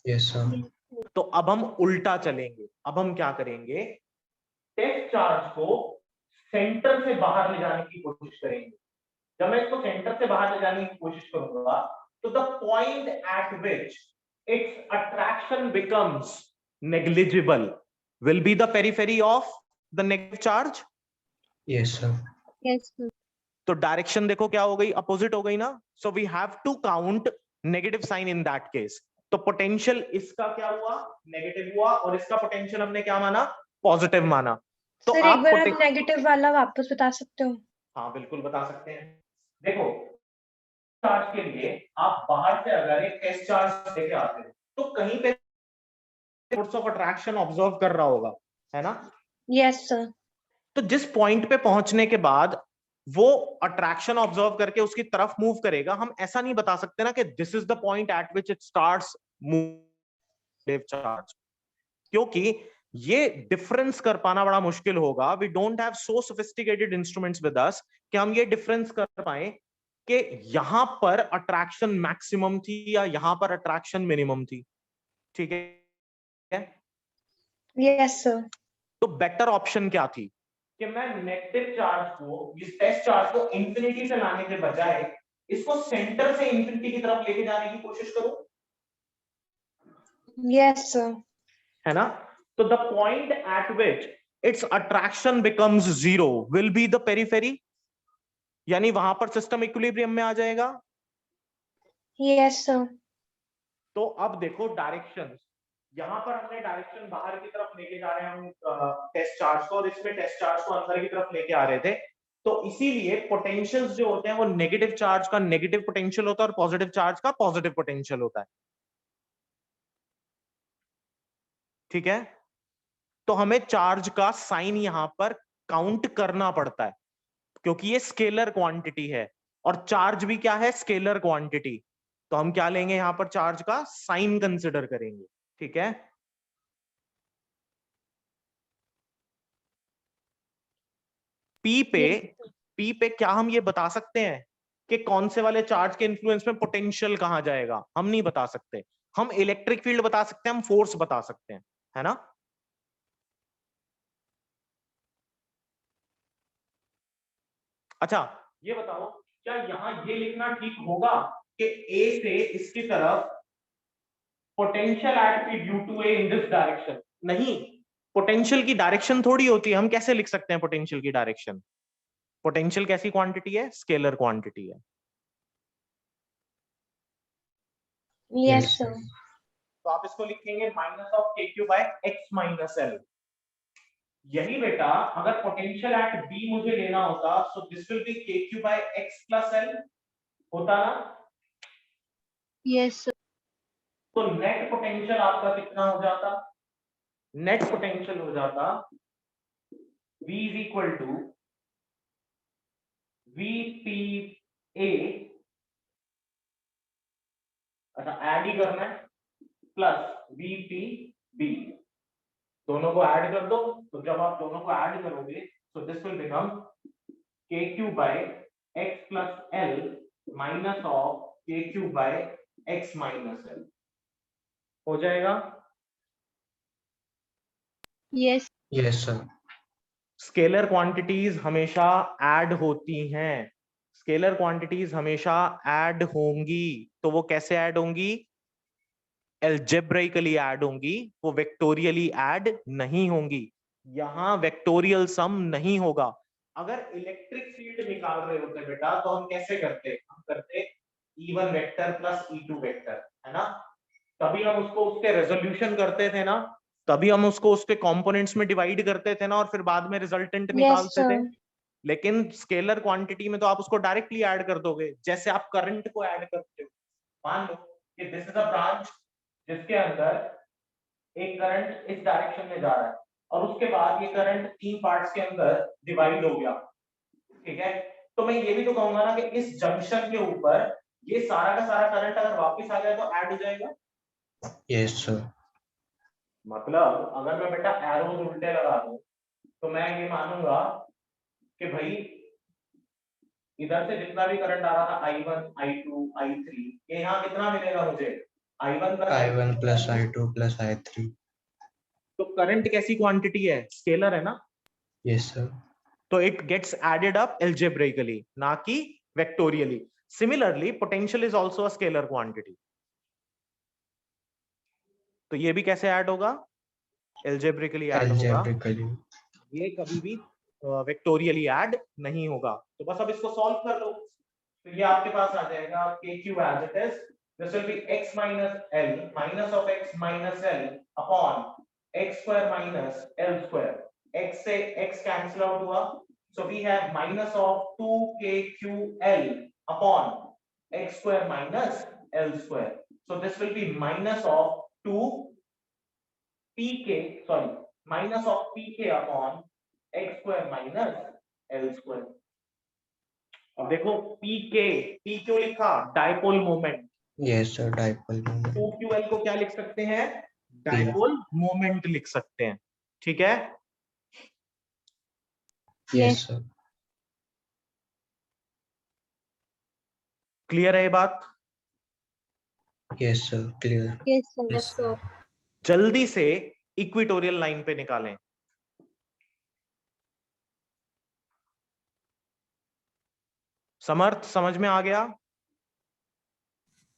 Yes, sir. Yes, sir. तो अब हम उल्टा चलेंगे, अब हम क्या करेंगे, टेस्ट चार्ज को सेंटर से बाहर ले जाने की कोशिश करेंगे। जब मैं इसको सेंटर से बाहर ले जाने की कोशिश करूंगा तो the point at which its attraction becomes negligible will be the periphery of the negative charge. Yes, sir. Yes, sir. तो डायरेक्शन देखो क्या हो गई, अपोजिट हो गई ना। So we have to count negative sign in that case. तो potential इसका क्या हुआ, नेगेटिव हुआ, और इसका पोटेंशियल हमने क्या माना, पॉजिटिव माना। तो सर आप एक बार आप नेगेटिव वाला वापस बता सकते हो? हाँ बिल्कुल बता सकते हैं। देखो चार्ज के लिए आप बाहर से अगर एक टेस्ट चार्ज लेके आते हैं तो कहीं पे फोर्स ऑफ अट्रैक्शन ऑब्जर्व कर रहा होगा, है ना। Yes sir. तो जिस पॉइंट पे पहुंचने के बाद वो अट्रैक्शन ऑब्जर्व करके उसकी तरफ मूव करेगा, हम ऐसा नहीं बता सकते ना कि this is the point at which it starts move charge, क्योंकि ये डिफरेंस कर पाना बड़ा मुश्किल होगा। We don't have so sophisticated instruments with us कि हम ये डिफरेंस कर पाए कि यहां पर अट्रैक्शन मैक्सिमम थी या यहां पर अट्रैक्शन मिनिमम थी। ठीक है, यस सर। तो बेटर ऑप्शन क्या थी कि मैं नेगेटिव चार्ज को, इस टेस्ट चार्ज को इंफिनिटी से लाने के बजाय इसको सेंटर से इंफिनिटी की तरफ लेके जाने की कोशिश करूं, यस सर। है ना। तो the point at which its attraction becomes zero will be the periphery, यानी वहां पर सिस्टम इक्विलिब्रियम में आ जाएगा। Yes sir. तो अब देखो डायरेक्शंस, यहां पर हमने डायरेक्शन बाहर की तरफ लेके जा रहे हैं हम टेस्ट चार्ज को, और इसमें टेस्ट चार्ज को अंदर की तरफ लेके आ रहे थे। तो इसीलिए पोटेंशियल्स जो होते हैं वो नेगेटिव चार्ज का नेगेटिव पोटेंशियल होता है और पॉजिटिव चार्ज का पॉजिटिव पोटेंशियल होता है। ठीक है, तो हमें चार्ज का साइन यहां पर काउंट करना पड़ता है क्योंकि ये स्केलर क्वांटिटी है और चार्ज भी क्या है, स्केलर क्वांटिटी। तो हम क्या लेंगे यहां पर, चार्ज का साइन कंसिडर करेंगे। ठीक है, पी पे क्या हम ये बता सकते हैं कि कौन से वाले चार्ज के इन्फ्लुएंस में पोटेंशियल कहां जाएगा, हम नहीं बता सकते। हम इलेक्ट्रिक फील्ड बता सकते हैं, हम फोर्स बता सकते हैं, है ना। अच्छा ये बताओ, क्या यहां ये लिखना ठीक होगा कि ए से इसकी तरफ potential at P due to A in this direction? नहीं, पोटेंशियल की डायरेक्शन थोड़ी होती है। हम कैसे लिख सकते हैं पोटेंशियल की डायरेक्शन? पोटेंशियल कैसी क्वांटिटी है, स्केलर क्वांटिटी है। Yes sir. तो आप इसको लिखेंगे minus of K Q by X minus L. यही बेटा अगर पोटेंशियल एट बी मुझे लेना होता so this will be K Q by X plus L होता ना। Yes, sir. तो नेट पोटेंशियल आपका कितना हो जाता, नेट पोटेंशियल हो जाता V is equal to VPA, अच्छा ऐड ही करना है, प्लस VPB, दोनों को ऐड कर दो। तो जब आप दोनों को ऐड करोगे तो this will become KQ by x plus L minus of KQ by x minus L हो जाएगा। Yes. Yes, sir. Scalar quantities हमेशा ऐड होती हैं, स्केलर क्वांटिटीज हमेशा ऐड होंगी। तो वो कैसे ऐड होंगी, एल्जेब्रिकली ऐड होंगी, वो वेक्टोरियली ऐड नहीं होंगी। यहां वेक्टोरियल सम नहीं होगा। अगर इलेक्ट्रिक फील्ड निकाल रहे होते बेटा तो हम कैसे करते, हम करते E1 vector plus E2 vector, है ना। तभी हम उसको उसके रेजोल्यूशन करते थे ना, तभी हम उसको उसके कंपोनेंट्स में डिवाइड करते थे ना, और फिर बाद में रिजल्टेंट यस निकालते थे। सर। लेकिन स्केलर क्वांटिटी में तो आप उसको डायरेक्टली ऐड कर दोगे, जैसे आप करंट को ऐड करते हो। मान लो कि दिस इज अ ब्रांच जिसके अंदर एक करंट इस डायरेक्शन में जा रहा है और उसके बाद ये करंट तीन पार्ट्स के अंदर डिवाइड हो गया। ठीक है, तो मैं ये भी तो कहूंगा ना कि इस जंक्शन के ऊपर ये सारा का सारा करंट अगर वापस आ गया तो ऐड हो जाएगा। Yes, sir. मतलब अगर मैं बेटा एरोज उल्टे लगा दूं तो मैं ये मानूंगा कि भाई इधर से जितना भी करंट आ रहा था I1, I2, I3, ये यहाँ कितना मिलेगा मुझे I1 plus I1 plus I2 plus I3. तो करंट कैसी क्वांटिटी है, स्केलर है ना, Yes, sir. तो it gets added up algebraically ना कि vectorially. Similarly potential is also a scalar quantity, तो ये भी कैसे ऐड होगा, एल्जेब्रिकली ऐड होगा, Algebraically. ये कभी भी वेक्टोरियली ऐड नहीं होगा। तो बस अब इसको सॉल्व कर लो, तो ये आपके पास आ जाएगा kq as it is, this will be x minus l minus of x minus l upon x square minus l square, x से x cancel out हुआ, so we have minus of 2kql upon x square minus l square, so this will be minus of 2 pk, sorry, minus of pk upon x square minus l square। अब देखो pk, p क्यों लिखा, dipole moment, Yes, sir. Dipole moment. 2ql को क्या लिख सकते हैं, dipole moment लिख सकते हैं, ठीक है। Yes, sir. क्लियर है ये बात, Yes, sir. Clear. Yes, sir. Yes, sir. जल्दी से इक्विटोरियल लाइन पे निकालें। समर्थ समझ में आ गया,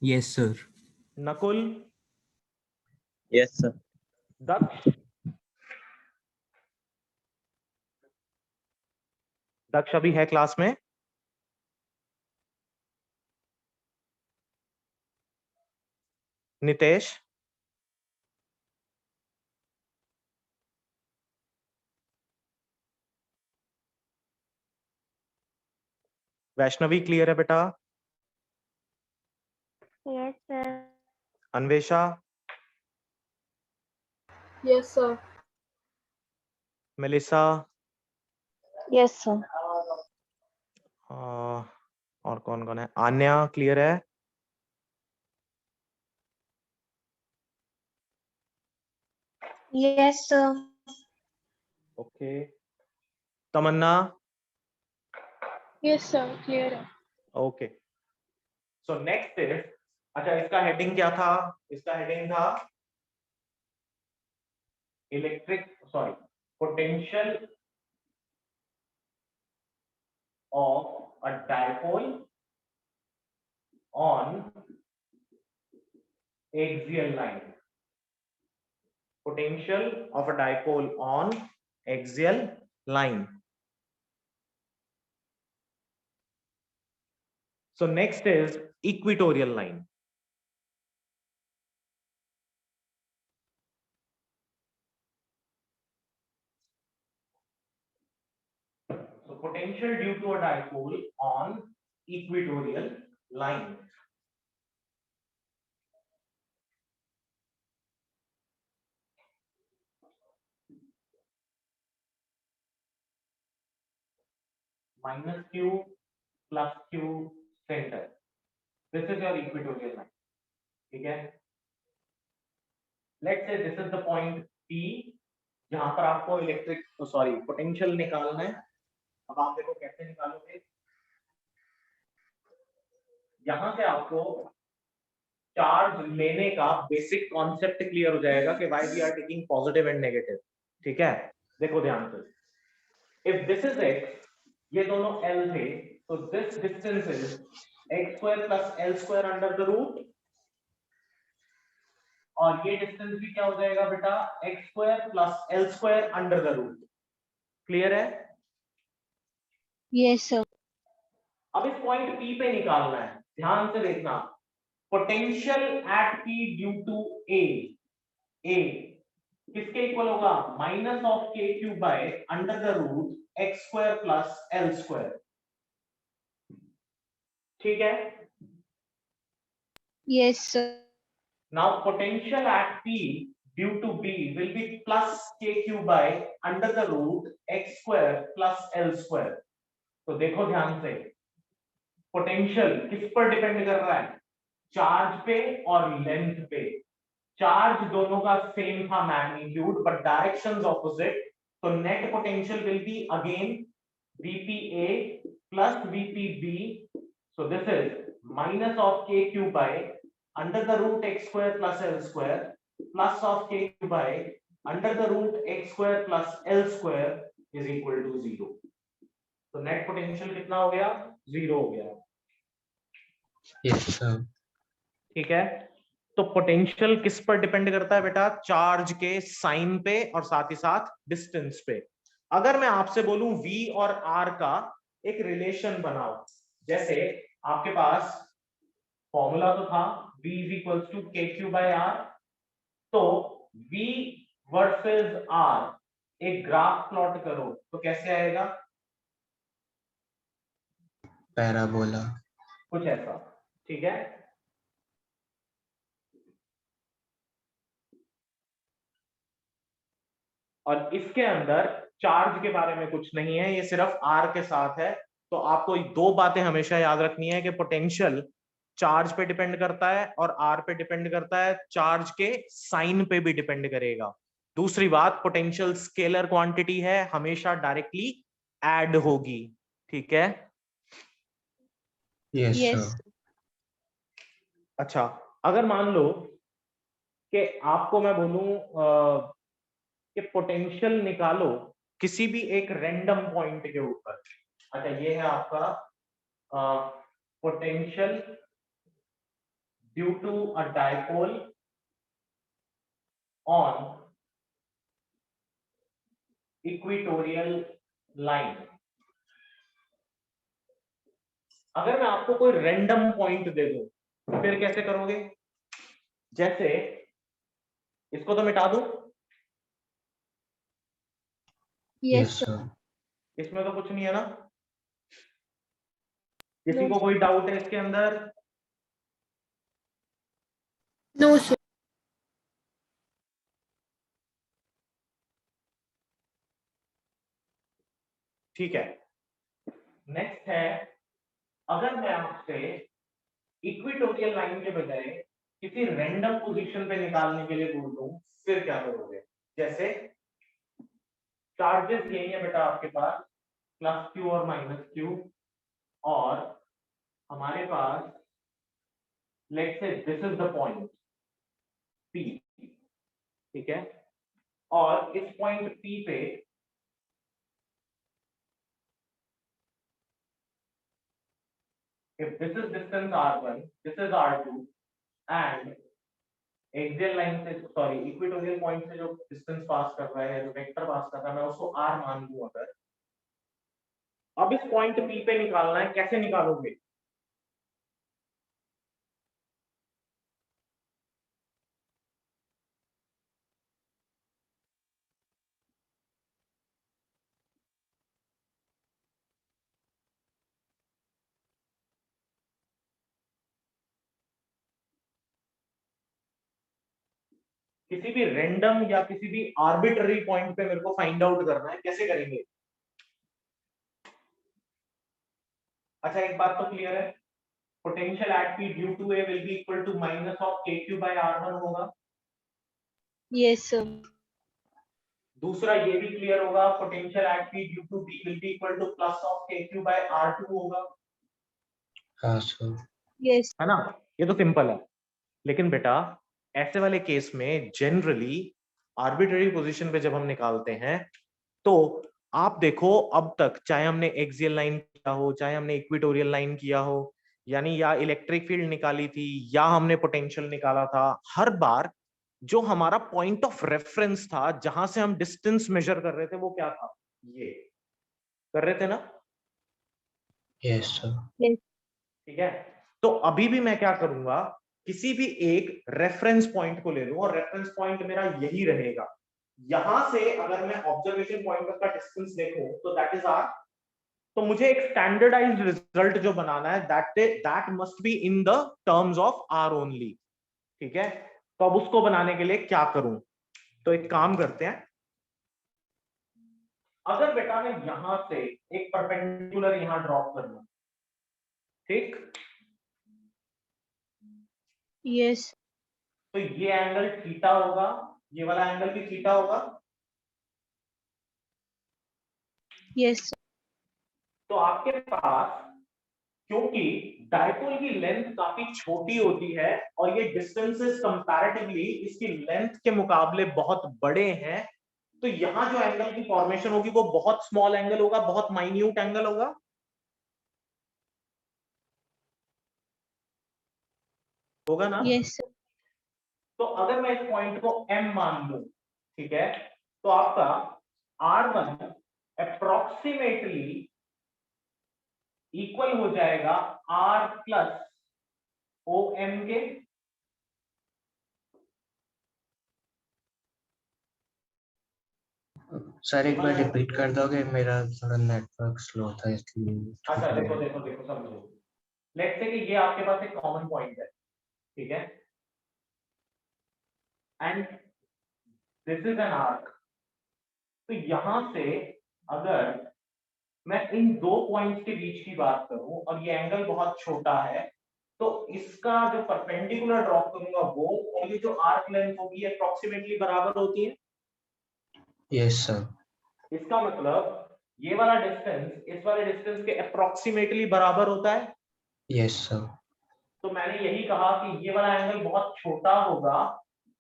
Yes, sir. Nakul, Yes, sir. दक्ष, दक्ष अभी है क्लास में, नितेश, वैष्णवी क्लियर है बेटा, yes sir. Anvesha, Yes, sir. Melissa, yes sir. और कौन कौन है, आन्या क्लियर है, Yes, sir. Okay, Tamanna, Yes, sir. Clear. Okay, so next is, अच्छा इसका हेडिंग क्या था, इसका हेडिंग था electric, sorry, potential of a dipole on axial line, potential of a dipole on axial line। So next is equatorial line। So potential due to a dipole on equatorial line। minus q plus q center, this is your equatorial line, ठीक है। Let's say this is the point P जहां पर आपको electric, sorry, potential निकालना है। अब आप देखो कैसे निकालोगे, यहां से आपको चार्ज लेने का बेसिक कॉन्सेप्ट क्लियर हो जाएगा कि why we are taking positive and negative, ठीक है। देखो ध्यान से, इफ दिस इज x, ये दोनों l थे, तो this distance is x square plus l square under the root, और ये डिस्टेंस भी क्या हो जाएगा बेटा, x square plus l square under the root. Clear है। Yes, sir. अब इस पॉइंट P पे निकालना है, ध्यान से देखना, potential at P due to A किसके इक्वल होगा, minus of k cube by under the root x square plus l square, ठीक है। Yes, sir. Now potential at P due to B will be plus k cube by under the root x square plus l square, तो देखो ध्यान से, potential किस पर depend कर रहा है? चार्ज पे और लेंथ पे। चार्ज दोनों का सेम था मैग्नीट्यूड, बट डायरेक्शंस ऑपोजिट, तो net potential will be again VPA plus VPB. So this is minus of KQ by under the root x square plus L square plus of KQ by under the root x square plus L square is equal to 0. तो net potential कितना हो गया? 0 हो गया। Yes, sir. ठीक है, तो potential किस पर डिपेंड करता है बेटा? चार्ज के साइन पे और साथ ही साथ डिस्टेंस पे। अगर मैं आपसे बोलूं V और R का एक रिलेशन बनाओ, जैसे आपके पास फॉर्मूला तो था V is equals to KQ by R, तो V वर्सेस R एक ग्राफ प्लॉट करो तो कैसे आएगा? पैराबोला। कुछ ऐसा, ठीक है। और इसके अंदर चार्ज के बारे में कुछ नहीं है, ये सिर्फ R के साथ है। तो आपको दो बातें हमेशा याद रखनी है कि पोटेंशियल चार्ज पे डिपेंड करता है और R पे डिपेंड करता है, चार्ज के साइन पे भी डिपेंड करेगा। दूसरी बात, पोटेंशियल स्केलर क्वांटिटी है, हमेशा डायरेक्टली ऐड होगी, ठीक है। Yes, Yes. sir. अच्छा, अगर मान लो कि आपको मैं बोलूं कि पोटेंशियल निकालो किसी भी एक रैंडम पॉइंट के ऊपर। अच्छा, ये है आपका potential due to a dipole on equatorial line. अगर मैं आपको कोई रैंडम पॉइंट दे दूं फिर कैसे करोगे? जैसे इसको तो मिटा दूं, Yes, Yes, sir. sir. इसमें तो कुछ नहीं है ना? किसी No, को कोई डाउट है इसके अंदर? No, sir. ठीक है, नेक्स्ट है, अगर मैं आपसे इक्वेटोरियल लाइन के बजाय किसी रैंडम पोजीशन पे निकालने के लिए बोल दूं फिर क्या करोगे? जैसे चार्जेस यही है बेटा आपके पास, प्लस Q और माइनस Q, और हमारे पास let's say this is the point P, ठीक है, और इस पॉइंट P पे if this is distance R1, this is R2, and axial line से, सॉरी इक्वेटोरियल पॉइंट से जो डिस्टेंस पास कर रहा है, जो वेक्टर पास कर रहा है, मैं उसको R मान लूं। अगर अब इस पॉइंट P पे निकालना है, कैसे निकालोगे? किसी भी रैंडम या किसी भी आर्बिट्ररी पॉइंट पे मेरे को फाइंड आउट करना है, कैसे करेंगे? अच्छा, एक बात तो क्लियर है, potential at P due to A will be equal to minus of KQ by R1 होगा। yes, sir. दूसरा ये भी क्लियर होगा, potential at P due to B will be equal to plus of KQ by R2 होगा, हाँ, sir. Yes. है ना? ये तो सिंपल है। लेकिन बेटा ऐसे वाले केस में जनरली आर्बिट्ररी पोजीशन पे जब हम निकालते हैं तो आप देखो, अब तक चाहे हमने एक्सियल लाइन किया हो, चाहे हमने इक्वेटोरियल लाइन किया हो, यानी या इलेक्ट्रिक फील्ड निकाली थी या हमने पोटेंशियल निकाला था, हर बार जो हमारा पॉइंट ऑफ रेफरेंस था, जहां से हम डिस्टेंस मेजर कर रहे थे, वो क्या था? ये कर रहे थे ना? Yes, sir. ठीक है, तो अभी भी मैं क्या करूंगा, किसी भी एक रेफरेंस पॉइंट को ले लूं और रेफरेंस पॉइंट मेरा यही रहेगा। यहां से अगर मैं ऑब्जर्वेशन पॉइंट का डिस्टेंस देखूं तो दैट इज R, तो मुझे एक स्टैंडर्डाइज्ड रिजल्ट जो बनाना है, that must be in the terms of R only, ठीक है। तो अब उसको बनाने के लिए क्या करूं? तो एक काम करते हैं, अगर बेटा मैं यहां से एक परपेंडिकुलर यहां ड्रॉप कर लूं, ठीक, Yes. तो ये एंगल थीटा होगा, ये वाला एंगल भी थीटा होगा। Yes, sir. तो आपके पास, क्योंकि डायपोल की लेंथ काफी छोटी होती है और ये डिस्टेंसेस कंपैरेटिवली इसकी लेंथ के मुकाबले बहुत बड़े हैं, तो यहां जो एंगल की फॉर्मेशन होगी वो बहुत स्मॉल एंगल होगा, बहुत माइन्यूट एंगल होगा। होगा ना? Yes, sir. तो अगर मैं इस पॉइंट को M मान लूं, ठीक है, तो आपका R1 अप्रोक्सीमेटली इक्वल हो जाएगा R प्लस OM के। सर एक बार रिपीट कर दोगे, मेरा थोड़ा नेटवर्क स्लो था इसलिए। अच्छा देखो देखो देखो समझो, लेट्स से कि ये आपके पास एक कॉमन पॉइंट है, ठीक है, and this is an arc. तो यहां से अगर मैं इन दो पॉइंट्स के बीच की बात करूं और ये एंगल बहुत छोटा है, तो इसका जो परपेंडिकुलर ड्रॉप करूंगा वो, और ये जो आर्क लेंथ होगी अप्रोक्सीमेटली बराबर होती है। Yes sir. इसका मतलब ये वाला डिस्टेंस इस वाले डिस्टेंस के अप्रोक्सीमेटली बराबर होता है। Yes sir. तो मैंने यही कहा कि ये वाला एंगल बहुत छोटा होगा,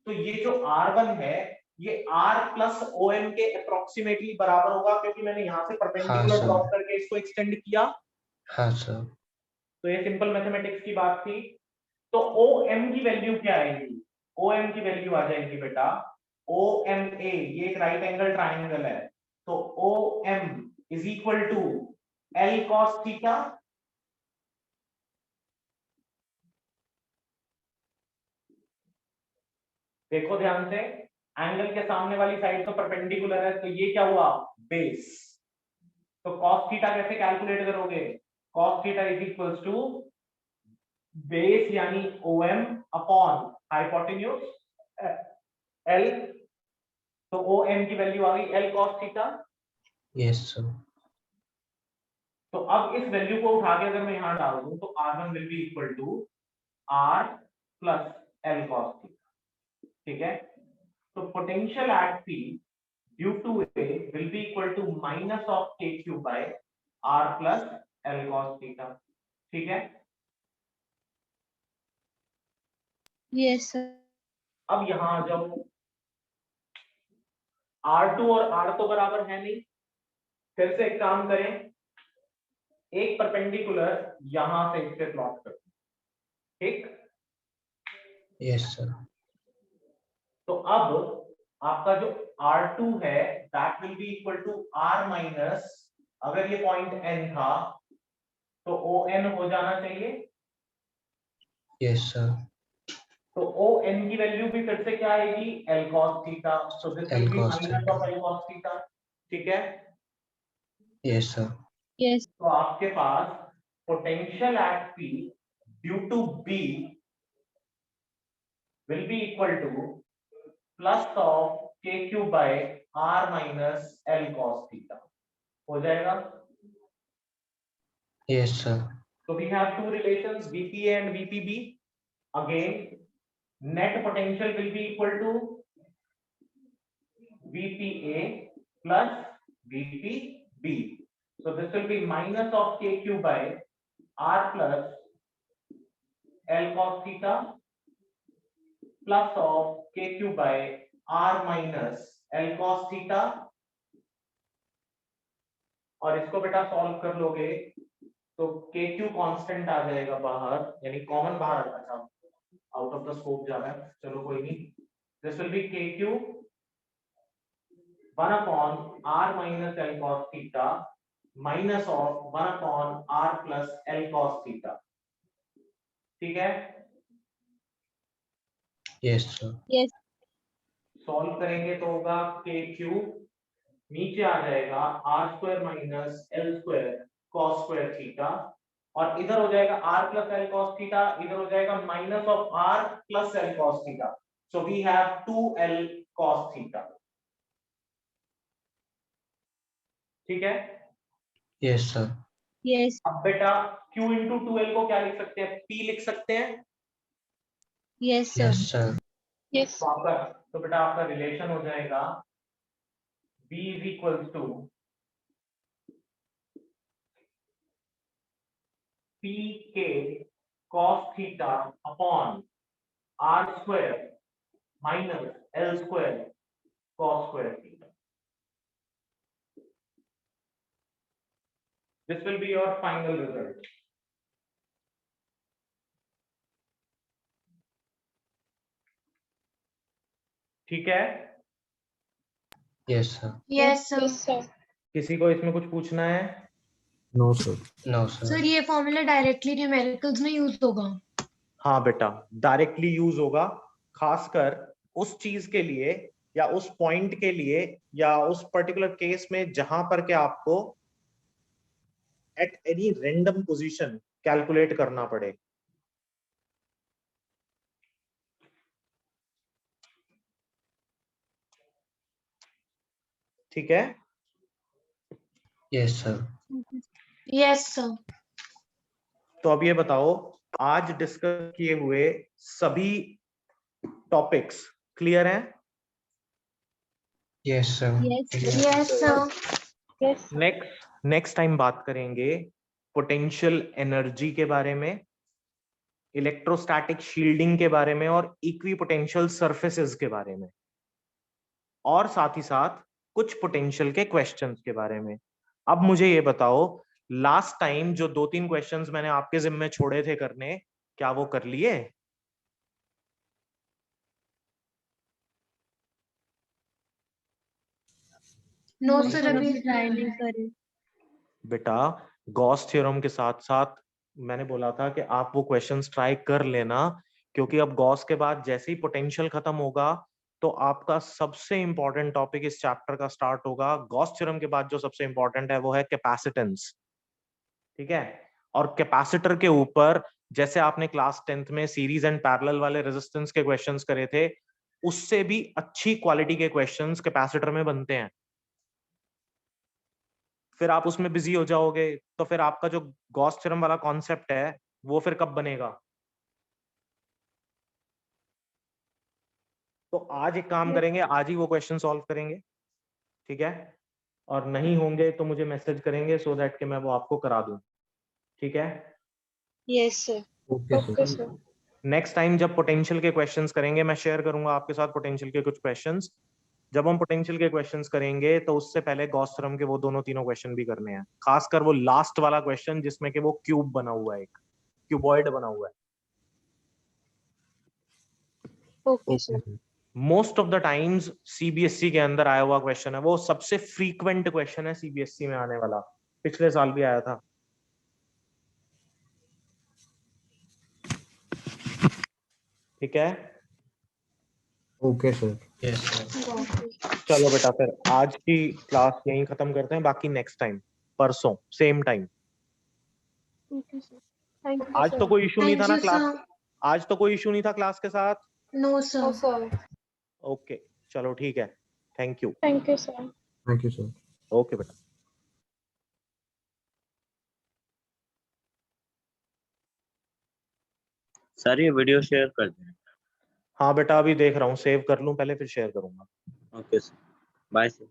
तो ये जो R1 है ये R प्लस OM के अप्रोक्सीमेटली बराबर होगा, क्योंकि मैंने यहां से परपेंडिकुलर सर। ड्रॉप करके इसको एक्सटेंड किया। हाँ सर। तो ये सिंपल मैथमेटिक्स की बात थी। तो OM की वैल्यू क्या आएगी? OM की वैल्यू आ जाएगी बेटा OMA, ये एक राइट एंगल ट्राइंगल है, तो OM is equal to L cos theta. देखो ध्यान से, एंगल के सामने वाली साइड तो परपेंडिकुलर है, तो ये क्या हुआ? बेस। तो cos थीटा कैसे कैलकुलेट करोगे? cos theta is equals to base यानी OM अपॉन हाइपोटेन्यूज L। तो OM की वैल्यू आ गई L cos theta. Yes sir. तो अब इस वैल्यू को उठा के अगर मैं यहां डाल दूं तो R1 will be equal to R plus L cos theta, ठीक है। तो potential at P due to A will be equal to minus of KQ by R plus L cos theta, ठीक है। Yes, sir. अब यहां आ जाओ, R2 और R तो बराबर है नहीं, फिर से एक काम करें, एक परपेंडिकुलर यहां से इससे प्लॉट कर, ठीक। Yes sir. तो अब आपका जो R2 है that will be equal to R minus, अगर ये पॉइंट N था तो ON हो जाना चाहिए। Yes sir. तो ON की वैल्यू भी फिर से क्या आएगी? L cos theta, so this will L be cos minus of theta। L cos theta, ठीक है। Yes sir. Yes. तो आपके पास potential at P due to B will be equal to plus of KQ by R minus L cos theta हो जाएगा। Yes sir. So we have two relations, VPA and VPB. Again, net potential will be equal to VPA plus VPB. So this will be minus of KQ by R plus L cos theta plus of KQ by R minus L cos theta। और इसको बेटा solve कर लोगे तो KQ constant आ जाएगा बाहर, यानी common बाहर, अच्छा आउट ऑफ द स्कोप जा रहा है, चलो कोई नहीं। This will be KQ 1 upon R minus L cos theta minus of 1 upon R plus L cos theta, ठीक है। Yes sir. Yes. सॉल्व करेंगे तो होगा KQ नीचे आ जाएगा R square minus L square cos square theta, और इधर हो जाएगा R plus L cos theta, इधर हो जाएगा minus of R plus L cos theta. So we have 2L cos theta. ठीक है। Yes sir. Yes. अब बेटा Q इंटू 2L को क्या लिख सकते हैं? P लिख सकते हैं। Yes, sir. Yes sir. Yes. तो बेटा आपका रिलेशन हो जाएगा B is equal to PK cos theta upon R square minus L square cos square theta. This will be your final result. ठीक है। Yes sir. Yes, sir. Yes, sir. किसी को इसमें कुछ पूछना है? No sir. No sir. Sir ये formula directly numericals में यूज होगा? हाँ बेटा, डायरेक्टली यूज होगा, खासकर उस चीज के लिए या उस पॉइंट के लिए या उस पर्टिकुलर केस में जहां पर के आपको at any random position calculate करना पड़े। ठीक है। Yes sir. Yes, sir. तो अब ये बताओ, आज डिस्कस किए हुए सभी टॉपिक्स क्लियर हैं? Yes sir. Yes, yes, sir. Yes. Next time बात करेंगे पोटेंशियल एनर्जी के बारे में, इलेक्ट्रोस्टैटिक शील्डिंग के बारे में और इक्विपोटेंशियल सरफेसेस के बारे में, और साथ ही साथ कुछ पोटेंशियल के क्वेश्चंस के बारे में। अब मुझे ये बताओ, लास्ट टाइम जो 2-3 क्वेश्चंस मैंने आपके जिम्मे छोड़े थे करने, क्या वो कर लिए? No, sir, अभी ट्राई नहीं करे। बेटा गॉस थ्योरम के साथ साथ मैंने बोला था कि आप वो क्वेश्चंस ट्राई कर लेना, क्योंकि अब गॉस के बाद जैसे ही पोटेंशियल खत्म होगा तो आपका सबसे इंपॉर्टेंट टॉपिक इस चैप्टर का स्टार्ट होगा। गॉस थ्योरम के बाद जो सबसे इंपॉर्टेंट है वो है कैपेसिटेंस। ठीक है। और कैपेसिटर के ऊपर जैसे आपने क्लास 10th में सीरीज एंड पैरेलल वाले रेजिस्टेंस के क्वेश्चंस करे थे, उससे भी अच्छी क्वालिटी के क्वेश्चंस कैपेसिटर में बनते हैं। फिर आप उसमें बिजी हो जाओगे तो फिर आपका जो गॉस थ्योरम वाला कॉन्सेप्ट है वो फिर कब बनेगा? तो आज एक काम करेंगे, आज ही वो क्वेश्चन सॉल्व करेंगे। ठीक है। और नहीं होंगे तो मुझे मैसेज करेंगे सो दैट कि मैं वो आपको करा दूं। ठीक है। Yes, sir. Okay Okay, sir. sir. Next time जब पोटेंशियल के क्वेश्चंस करेंगे, मैं शेयर करूंगा आपके साथ पोटेंशियल के कुछ क्वेश्चंस। जब हम पोटेंशियल के क्वेश्चंस करेंगे तो उससे पहले गॉस थ्योरम के वो दोनों तीनों क्वेश्चन भी करने हैं, खासकर वो लास्ट वाला क्वेश्चन जिसमें कि वो क्यूब बना हुआ है, एक क्यूबॉइड बना हुआ है। Okay, sir. Most of the times CBSE के अंदर आया हुआ क्वेश्चन है, वो सबसे फ्रीक्वेंट क्वेश्चन है सीबीएसई में आने वाला, पिछले साल भी आया था। ठीक है। Okay sir. Yes sir. चलो बेटा, फिर आज की क्लास यहीं खत्म करते हैं, बाकी नेक्स्ट टाइम परसों same time. Okay, sir. Thank you, आज sir. तो कोई इशू नहीं था Thank ना you, क्लास? sir. आज तो कोई इशू नहीं था क्लास के साथ? No, No, sir. sir. Okay, चलो ठीक है, thank you. Thank you, sir. Thank you sir. Okay बेटा। सर ये वीडियो शेयर कर दें। हाँ बेटा, अभी देख रहा हूँ, सेव कर लूँ पहले फिर शेयर करूंगा। Okay sir, bye sir.